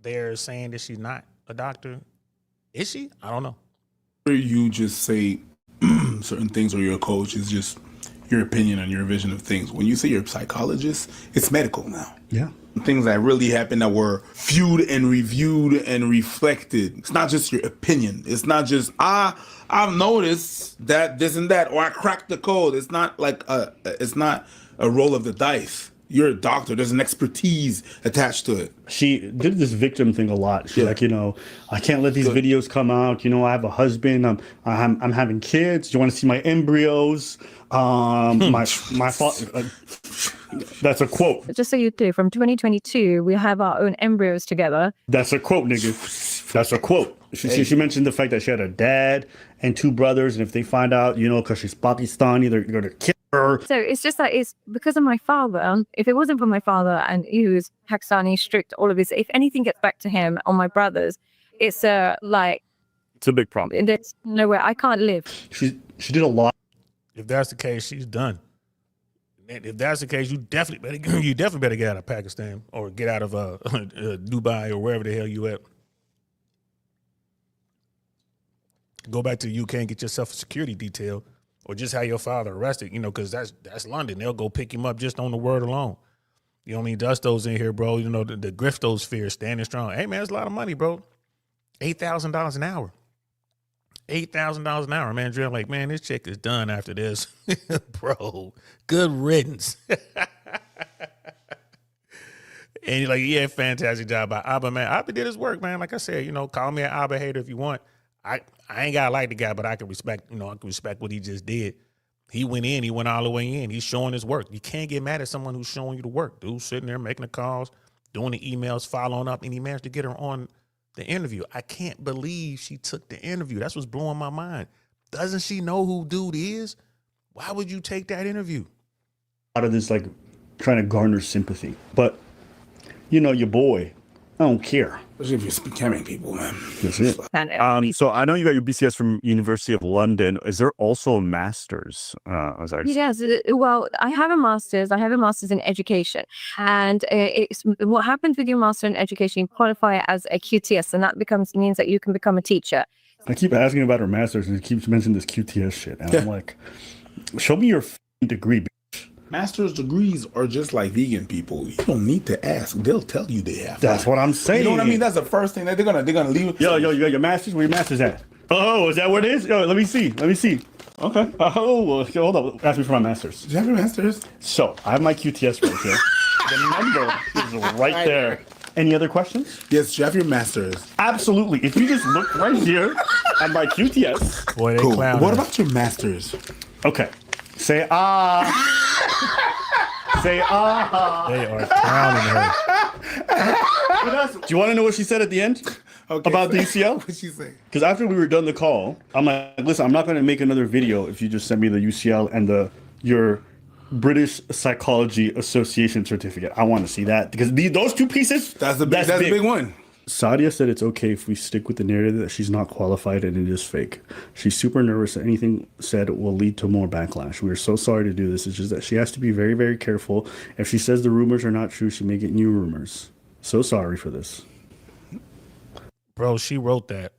they're saying that she's not a doctor. Is she? I don't know. You just say certain things, or your coach is just your opinion and your vision of things. When you say you're a psychologist, it's medical now. Yeah. Things that really happened that were viewed and reviewed and reflected. It's not just your opinion. It's not just, I've noticed that this and that, or I cracked the code. It's not like it's not a roll of the dice. You're a doctor. There's an expertise attached to it. She did this victim thing a lot. She's like, I can't let these videos come out. I have a husband. I'm having kids. You want to see my embryos? My father. That's a quote. Just so you do, from 2022, we have our own embryos together. That's a quote, nigga. That's a quote. She mentioned the fact that she had a dad and 2 brothers, and if they find out, because she's Pakistani, they're going to kill her. So it's just that it's because of my father. If it wasn't for my father and he was Pakistani, strict, all of this, if anything gets back to him or my brothers, it's it's a big problem. There's nowhere I can't live. She did a lot. If that's the case, she's done. And if that's the case, you definitely better get out of Pakistan or get out of Dubai or wherever the hell you at. Go back to the UK and get yourself a security detail, or just have your father arrested. Because that's London. They'll go pick him up just on the word alone. You don't need Dustos in here, bro. The griftosphere standing strong. Hey man, it's a lot of money, bro. $8,000 an hour. $8,000 an hour, man. Drill like, man, this chick is done after this. Bro, good riddance. And you're like, yeah, fantastic job by Abba, man. Abba did his work, man. Like I said, call me an Abba hater if you want. I ain't gotta like the guy, but I can respect, I can respect what he just did. He went in, he went all the way in. He's showing his work. You can't get mad at someone who's showing you the work. Dude's sitting there making the calls, doing the emails, following up, and he managed to get her on the interview. I can't believe she took the interview. That's what's blowing my mind. Doesn't she know who dude is? Why would you take that interview? Out of this, trying to garner sympathy. But, your boy, I don't care. Especially if you're scamming people, man. That's it. So I know you got your BCS from University of London. Is there also a master's? Yes. Well, I have a master's. I have a master's in education. And it's what happens with your master in education, you qualify as a QTS, and that means that you can become a teacher. I keep asking about her master's, and she keeps mentioning this QTS shit. And I'm like, show me your degree, bitch. Master's degrees are just like vegan people. You don't need to ask. They'll tell you they have. That's what I'm saying. You know what I mean? That's the first thing that they're gonna leave. Yo, you got your master's? Where your master's at? Oh, is that what it is? Yo, let me see. Okay. Hold up. Ask me for my master's. Do you have your master's? So I have my QTS right here. The number is right there. Any other questions? Yes, do you have your master's? Absolutely. If you just look right here at my QTS. Boy, cool. What about your master's? Okay. Say ah. Say ah. They are clowning her. Do you want to know what she said at the end? Okay, about the UCL? What'd she say? Because after we were done the call, I'm like, listen, I'm not going to make another video if you just send me the UCL and your British Psychology Association certificate. I want to see that because those 2 pieces. That's a big one. Sadia said it's okay if we stick with the narrative that she's not qualified and it is fake. She's super nervous that anything said will lead to more backlash. We are so sorry to do this. It's just that she has to be very, very careful. If she says the rumors are not true, she may get new rumors. So sorry for this. Bro, she wrote that.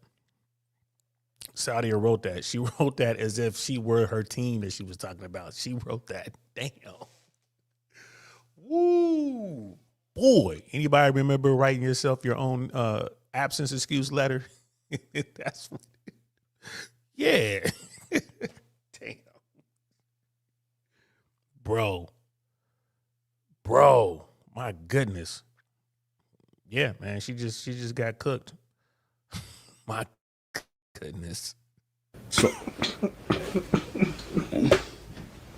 Sadia wrote that. She wrote that as if she were her team that she was talking about. She wrote that. Damn. Woo. Boy, anybody remember writing yourself your own absence excuse letter? That's what, yeah. Damn. Bro, my goodness. Yeah, man, she just got cooked. My goodness. So,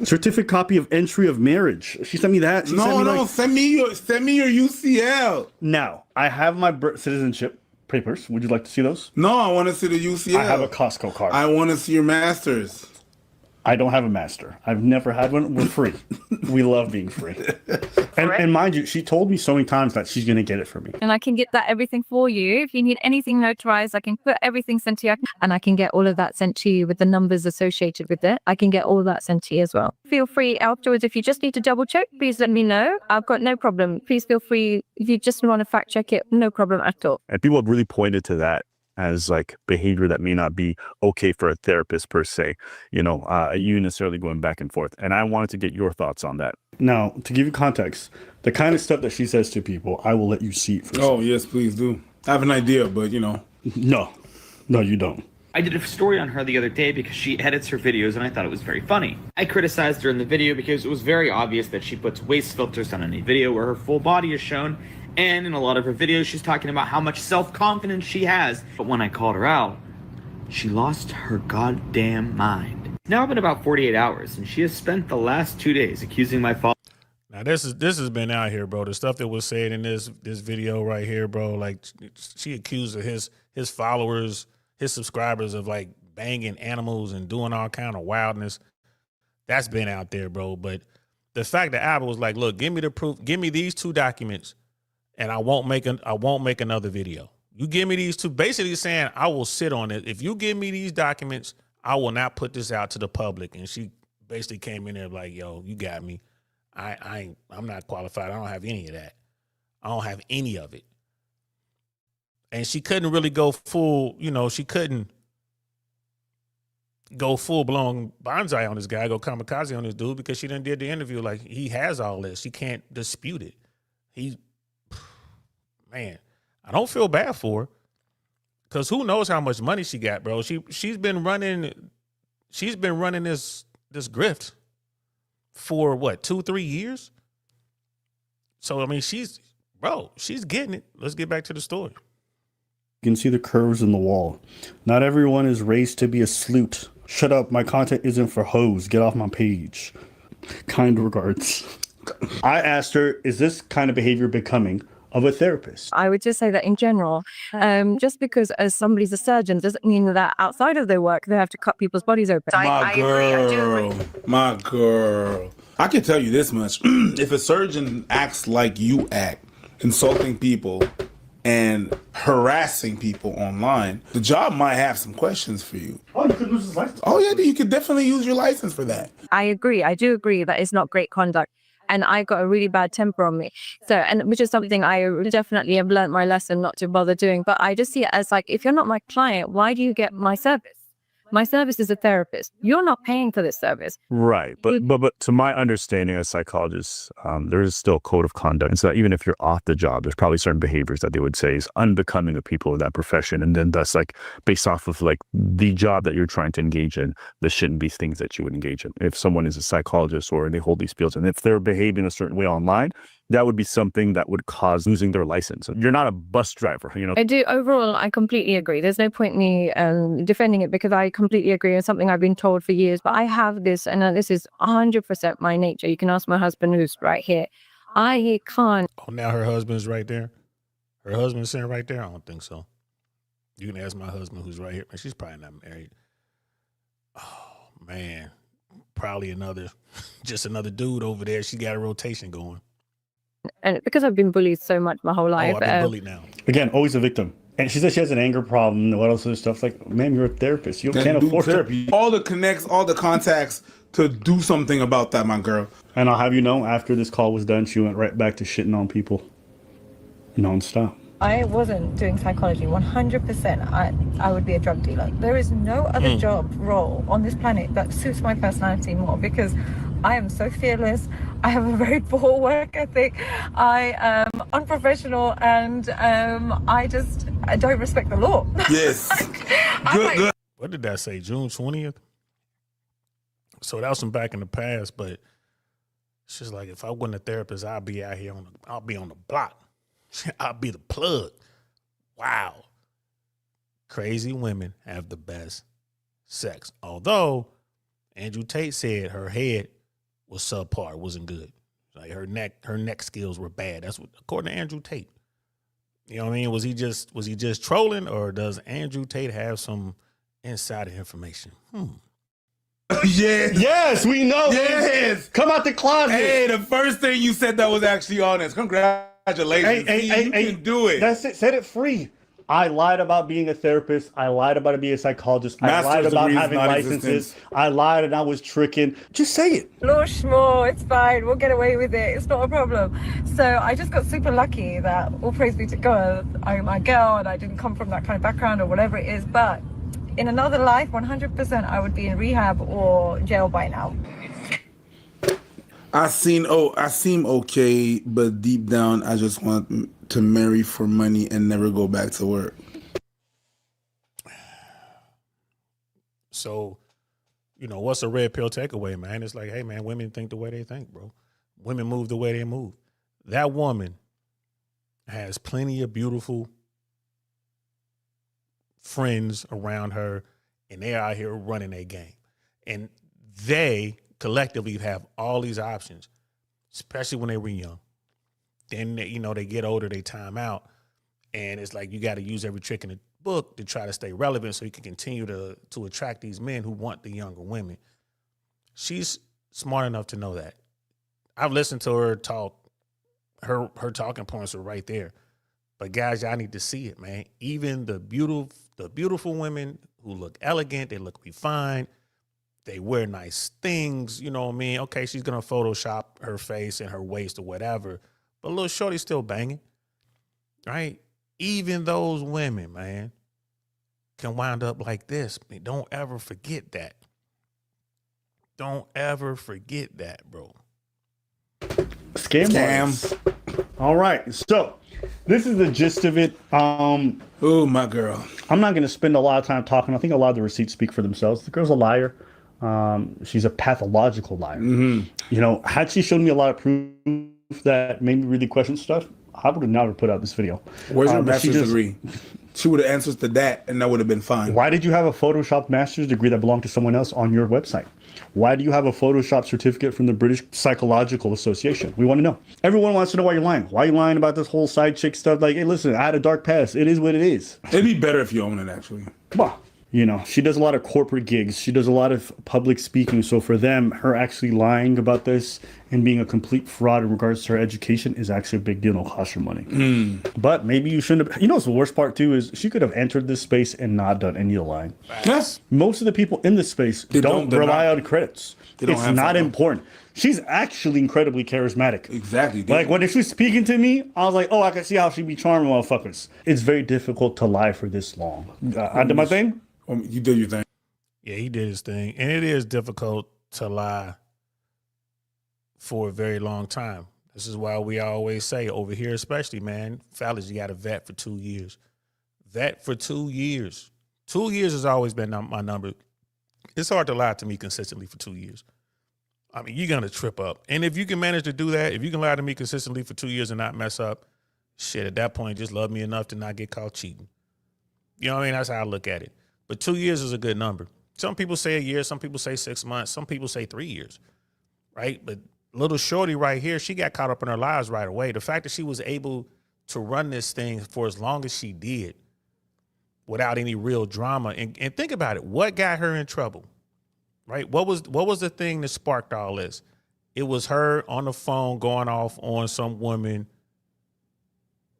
certificate copy of entry of marriage. She sent me that. Send me your UCL. Now, I have my citizenship papers. Would you like to see those? No, I want to see the UCL. I have a Costco card. I want to see your master's. I don't have a master. I've never had one. We're free. We love being free. And mind you, she told me so many times that she's going to get it for me. And I can get that everything for you. If you need anything notarized, I can put everything sent to you. And I can get all of that sent to you with the numbers associated with it. I can get all of that sent to you as well. Feel free afterwards. If you just need to double check, please let me know. I've got no problem. Please feel free. If you just want to fact check it, no problem at all. And people have really pointed to that as like behavior that may not be okay for a therapist per se, you necessarily going back and forth. And I wanted to get your thoughts on that. Now, to give you context, the kind of stuff that she says to people, I will let you see it for Oh, yes, please do. I have an idea, but No, you don't. I did a story on her the other day because she edits her videos and I thought it was very funny. I criticized her in the video because it was very obvious that she puts waist filters on any video where her full body is shown, and in a lot of her videos she's talking about how much self-confidence she has. But when I called her out, she lost her goddamn mind. Now it's been about 48 hours and she has spent the last 2 days accusing my father. Now this has been out here, bro. The stuff that was said in this video right here, bro. Like she accused of his followers, his subscribers of like banging animals and doing all kind of wildness. That's been out there, bro. But the fact that Apple was like, look, give me the proof, give me these 2 documents, and I won't make another video. You give me these 2, basically saying I will sit on it. If you give me these documents, I will not put this out to the public. And she basically came in there like, yo, you got me. I'm not qualified. I don't have any of that. I don't have any of it. And she couldn't really go full, she couldn't go full blown bonsai on this guy, go kamikaze on this dude, because she done did the interview. Like, he has all this. She can't dispute it. Man, I don't feel bad for her, because who knows how much money she got, bro. She's been running this grift for what, 2-3 years? So I mean, she's getting it. Let's get back to the story. You can see the curves in the wall. Not everyone is raised to be a sleuth. Shut up, my content isn't for hoes. Get off my page. Kind regards. I asked her, is this kind of behavior becoming of a therapist? I would just say that in general, just because as somebody's a surgeon doesn't mean that outside of their work they have to cut people's bodies open. My girl. I can tell you this much. If a surgeon acts like you act, insulting people and harassing people online, the job might have some questions for you. Oh, you could lose his license. Oh, yeah, you could definitely use your license for that. I agree. I do agree that it's not great conduct. And I got a really bad temper on me. Which is something I definitely have learned my lesson not to bother doing. But I just see it as like, if you're not my client, why do you get my service? My service is a therapist. You're not paying for this service. Right. But to my understanding as psychologists, there is still a code of conduct. And so even if you're off the job, there's probably certain behaviors that they would say is unbecoming of people of that profession. And then thus, like, based off of like the job that you're trying to engage in, there shouldn't be things that you would engage in. If someone is a psychologist or they hold these fields, and if they're behaving a certain way online, that would be something that would cause losing their license. You're not a bus driver, I do. Overall, I completely agree. There's no point in me defending it, because I completely agree. It's something I've been told for years. But I have this, and this is 100% my nature. You can ask my husband, who's right here. I can't. Oh, now her husband's right there? Her husband's sitting right there? I don't think so. You can ask my husband, who's right here. Man, she's probably not married. Oh, man. Probably just another dude over there. She got a rotation going. And because I've been bullied so much my whole life. I've been bullied now. Again, always a victim. And she says she has an anger problem and what else other stuff. Like, ma'am, you're a therapist. You can't afford therapy. All the connects, all the contacts to do something about that, my girl. And I'll have you know, after this call was done, she went right back to shitting on people nonstop. I wasn't doing psychology 100%. I would be a drug dealer. There is no other job role on this planet that suits my personality more, because I am so fearless. I have a very poor work ethic. I am unprofessional, and I don't respect the law. Yes. Good. What did that say? June 20th? So that was some back in the past, but it's just like, if I wasn't a therapist, I'd be out here I'll be on the block. I'll be the plug. Wow. Crazy women have the best sex. Although Andrew Tate said her head was subpar, wasn't good. Like her neck skills were bad. That's what, according to Andrew Tate. You know what I mean? Was he just trolling, or does Andrew Tate have some insider information? Yes. Yes, we know. Yes. Come out the closet. Hey, the first thing you said that was actually honest. Congratulations. Hey, you can do it. That's it. Set it free. I lied about being a therapist. I lied about being a psychologist. I Master's lied about degree is having non-existent. licenses. I lied and I was tricking. Just say it. Little schmore, it's fine. We'll get away with it. It's not a problem. So I just got super lucky that, all praise be to God, I'm a girl and I didn't come from that kind of background or whatever it is. But in another life, 100%, I would be in rehab or jail by now. I seem okay, but deep down, I just want to marry for money and never go back to work. So, what's a red pill takeaway, man? It's like, hey, man, women think the way they think, bro. Women move the way they move. That woman has plenty of beautiful friends around her, and they're out here running their game. And they collectively have all these options, especially when they were young. Then, they get older, they time out, and it's like you got to use every trick in the book to try to stay relevant so you can continue to attract these men who want the younger women. She's smart enough to know that. I've listened to her talk. Her talking points are right there. But guys, y'all need to see it, man. Even the beautiful women who look elegant, they look refined, they wear nice things, you know what I mean? Okay, she's gonna Photoshop her face and her waist or whatever, but little shorty's still banging, right? Even those women, man, can wind up like this. I mean, don't ever forget that. Don't ever forget that, bro. Scam. All right, so this is the gist of it. Oh, my girl. I'm not going to spend a lot of time talking. I think a lot of the receipts speak for themselves. The girl's a liar. She's a pathological liar. Had she shown me a lot of proof that made me really question stuff, I would have never put out this video. Where's your master's degree? She would have answered to that, and that would have been fine. Why did you have a Photoshop master's degree that belonged to someone else on your website? Why do you have a Photoshop certificate from the British Psychological Association? We want to know. Everyone wants to know why you're lying. Why are you lying about this whole side chick stuff? Like, hey, listen, I had a dark past. It is what it is. It'd be better if you own it, actually. Well, she does a lot of corporate gigs. She does a lot of public speaking. So for them, her actually lying about this and being a complete fraud in regards to her education is actually a big deal. It'll cost her money. But maybe you shouldn't have. What's the worst part too is she could have entered this space and not done any of the lying. Yes. Most of the people in this space don't rely on credits. It's not important. She's actually incredibly charismatic. Exactly. Like when she was speaking to me, I was like, oh, I can see how she'd be charming motherfuckers. It's very difficult to lie for this long. I did my thing. You did your thing. Yeah, he did his thing. And it is difficult to lie for a very long time. This is why we always say over here, especially, man, fellas, you got to vet for 2 years. Vet for 2 years. 2 years has always been my number. It's hard to lie to me consistently for 2 years. I mean, you're going to trip up. And if you can manage to do that, if you can lie to me consistently for 2 years and not mess up, shit, at that point, just love me enough to not get caught cheating. You know what I mean? That's how I look at it. But 2 years is a good number. Some people say a year, some people say 6 months, some people say 3 years, right? But little shorty right here, she got caught up in her lies right away. The fact that she was able to run this thing for as long as she did without any real drama. And think about it. What got her in trouble, right? What was the thing that sparked all this? It was her on the phone going off on some woman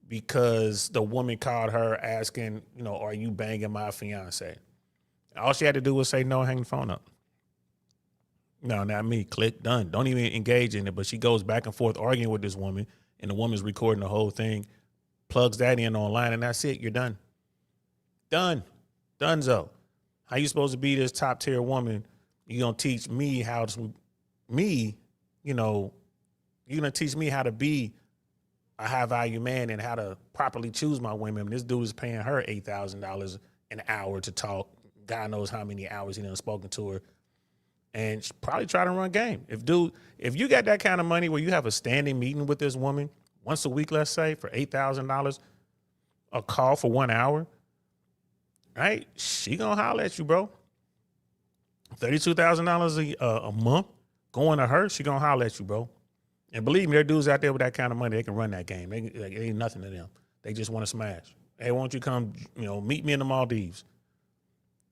because the woman called her asking, are you banging my fiance? All she had to do was say no, hang the phone up. No, not me. Click, done. Don't even engage in it. But she goes back and forth arguing with this woman, and the woman's recording the whole thing, plugs that in online, and that's it. You're done. Done. Donezo. How you supposed to be this top tier woman? You're going to teach me you're going to teach me how to be a high value man and how to properly choose my women. This dude is paying her $8,000 an hour to talk. God knows how many hours he done spoken to her. And she probably try to run game. If you got that kind of money where you have a standing meeting with this woman once a week, let's say, for $8,000, a call for 1 hour, right? She gonna holler at you, bro. $32,000 a month going to her, she gonna holler at you, bro. And believe me, there are dudes out there with that kind of money, they can run that game. It ain't nothing to them. They just want to smash. Hey, why don't you come, meet me in the Maldives?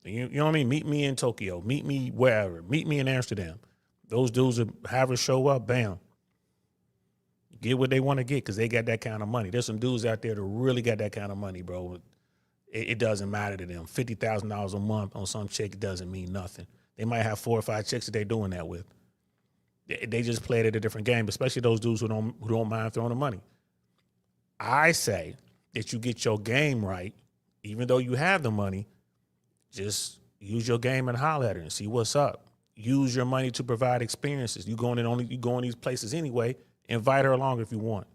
You know what I mean? Meet me in Tokyo. Meet me wherever. Meet me in Amsterdam. Those dudes will have her show up, bam. Get what they want to get because they got that kind of money. There's some dudes out there that really got that kind of money, bro. it doesn't matter to them. $50,000 a month on some chick doesn't mean nothing. They might have 4 or 5 chicks that they're doing that with. They just play it at a different game, especially those dudes who don't mind throwing the money. I say that you get your game right, even though you have the money. Just use your game and holler at her and see what's up. Use your money to provide experiences. You going these places anyway. Invite her along if you want,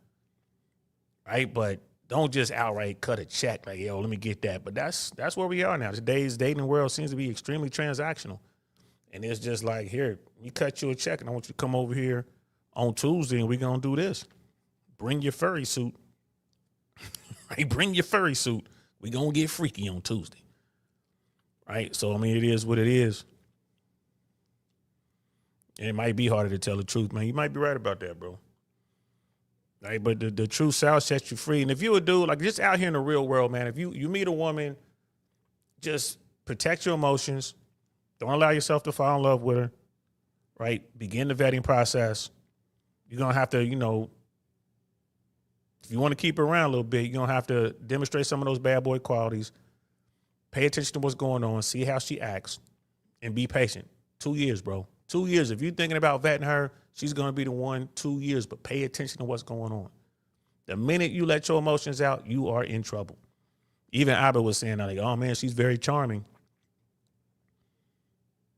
right? But don't just outright cut a check like, yo, let me get that. But that's where we are now. Today's dating world seems to be extremely transactional, and it's just like, here, we cut you a check, and I want you to come over here on Tuesday, and we're gonna do this. Bring your furry suit, right? Bring your furry suit. We gonna get freaky on Tuesday, right? So I mean, it is what it is. And it might be harder to tell the truth, man. You might be right about that, bro. Right, but the truth shall set you free. And if you a dude, like just out here in the real world, man, if you meet a woman, just protect your emotions. Don't allow yourself to fall in love with her, right? Begin the vetting process. You're going to have to, if you want to keep her around a little bit, you're going to have to demonstrate some of those bad boy qualities. Pay attention to what's going on. See how she acts. And be patient. 2 years, bro. 2 years. If you're thinking about vetting her, she's going to be the one. 2 years, but pay attention to what's going on. The minute you let your emotions out, you are in trouble. Even Abba was saying, like, oh, man, she's very charming.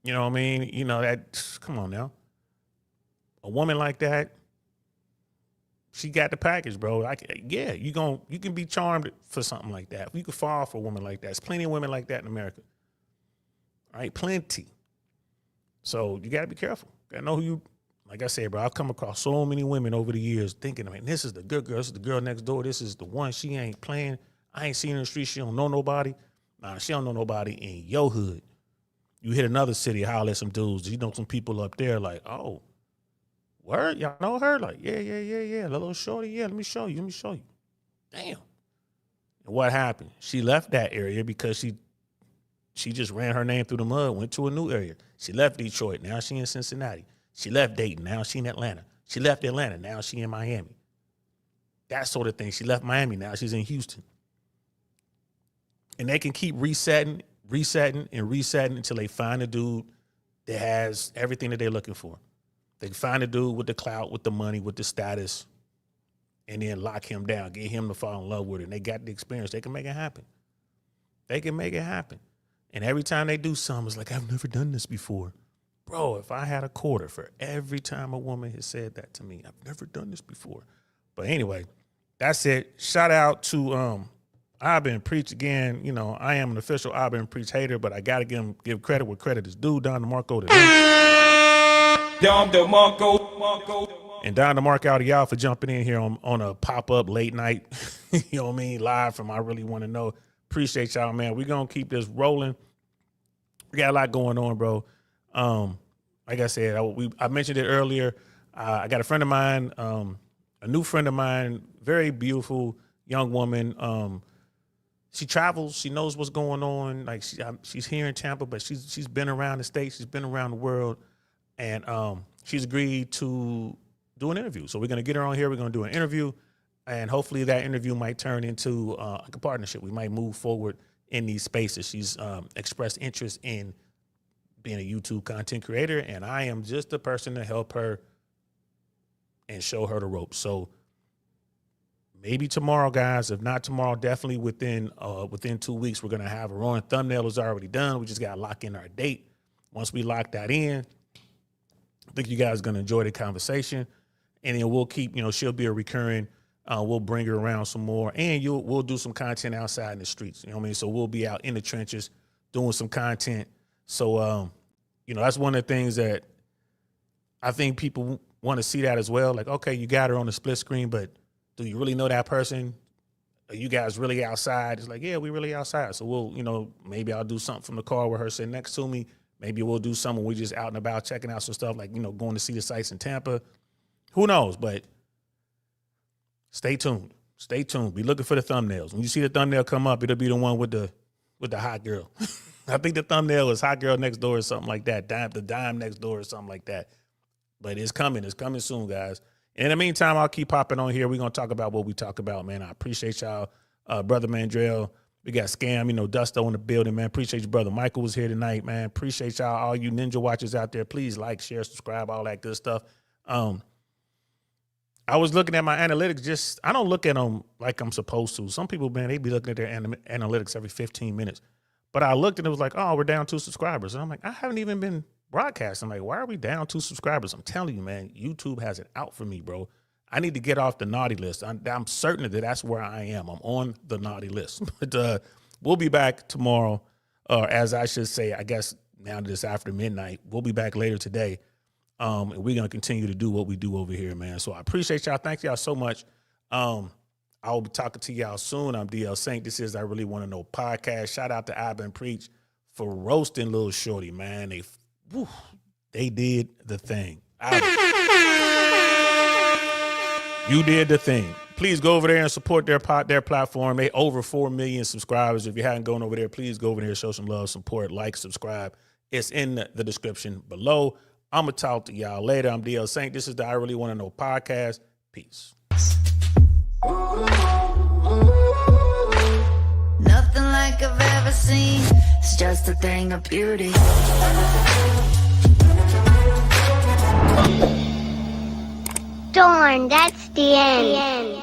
You know what I mean? Come on now. A woman like that, she got the package, bro. You can be charmed for something like that. You can fall for a woman like that. There's plenty of women like that in America. All right, plenty. So you got to be careful. Got to know who you, like I said, bro, I've come across so many women over the years thinking, I mean, this is the good girl. This is the girl next door. This is the one. She ain't playing. I ain't seen her in the street. She don't know nobody. Nah, she don't know nobody in your hood. You hit another city, holler at some dudes. You know some people up there like, oh, word? Y'all know her? Like, yeah. The little shorty, yeah, let me show you. Damn. And what happened? She left that area because she just ran her name through the mud, went to a new area. She left Detroit. Now she in Cincinnati. She left Dayton. Now she in Atlanta. She left Atlanta. Now she in Miami. That sort of thing. She left Miami. Now she's in Houston. And they can keep resetting until they find a dude that has everything that they're looking for. They can find a dude with the clout, with the money, with the status, and then lock him down, get him to fall in love with her. And they got the experience. They can make it happen. And every time they do something, it's like, I've never done this before. Bro, if I had a quarter for every time a woman has said that to me, I've never done this before. But anyway, that's it. Shout out to I've been Preach again. I am an official I've been Preach hater, but I got to give credit where credit is due. Don DeMarco. And Don DeMarco out of y'all for jumping in here on a pop-up late night, you know what I mean, live from I Really Want to Know. Appreciate y'all, man. We're going to keep this rolling. We got a lot going on, bro. Like I said, I mentioned it earlier. I got a friend of mine, a new friend of mine, very beautiful young woman. She travels. She knows what's going on. Like she's here in Tampa, but she's been around the States. She's been around the world. And she's agreed to do an interview. So we're going to get her on here. We're going to do an interview. And hopefully that interview might turn into like a partnership. We might move forward in these spaces. She's expressed interest in being a YouTube content creator, and I am just the person to help her and show her the ropes. So maybe tomorrow, guys. If not tomorrow, definitely within 2 weeks, we're going to have her on. Thumbnail is already done. We just got to lock in our date. Once we lock that in, I think you guys are going to enjoy the conversation. And then we'll keep, she'll be a recurring. We'll bring her around some more, and we'll do some content outside in the streets. You know what I mean? So we'll be out in the trenches doing some content. So, that's one of the things that I think people want to see that as well. Like, okay, you got her on the split screen, but do you really know that person? Are you guys really outside? It's like, yeah, we really outside. So we'll, maybe I'll do something from the car with her sitting next to me. Maybe we'll do something when we're just out and about checking out some stuff, like, going to see the sights in Tampa. Who knows? But stay tuned. Stay tuned. Be looking for the thumbnails. When you see the thumbnail come up, it'll be the one with the hot girl. I think the thumbnail is hot girl next door or something like that. The dime next door or something like that. But it's coming. It's coming soon, guys. And in the meantime, I'll keep popping on here. We're going to talk about what we talk about, man. I appreciate y'all. Brother Mandrell, We got Scam, Dusto in the building, man. Appreciate you, brother. Michael was here tonight, man. Appreciate y'all, all you Ninja watchers out there. Please like, share, subscribe, all that good stuff. I was looking at my analytics. I don't look at them like I'm supposed to. Some people, man, they be looking at their analytics every 15 minutes. But I looked and it was like, oh, we're down 2 subscribers. And I'm like, I haven't even been broadcasting. I'm like, why are we down 2 subscribers? I'm telling you, man, YouTube has it out for me, bro. I need to get off the naughty list. I'm certain that that's where I am. I'm on the naughty list. But we'll be back tomorrow, or as I should say, I guess now that it's after midnight. We'll be back later today. And we're going to continue to do what we do over here, man. So I appreciate y'all. Thank y'all so much. I'll be talking to y'all soon. I'm DL Saint. This is I Really Want to Know podcast. Shout out to I've Been Preach for roasting Lil Shorty, man. They did the thing. You did the thing. Please go over there and support their platform. They over 4 million subscribers. If you haven't gone over there, please go over there, show some love, support, like, subscribe. It's in the description below. I'm going to talk to y'all later. I'm DL Saint. This is the I Really Want to Know podcast. Peace. Nothing like I've ever seen. It's just a thing of beauty. Darn, that's the end.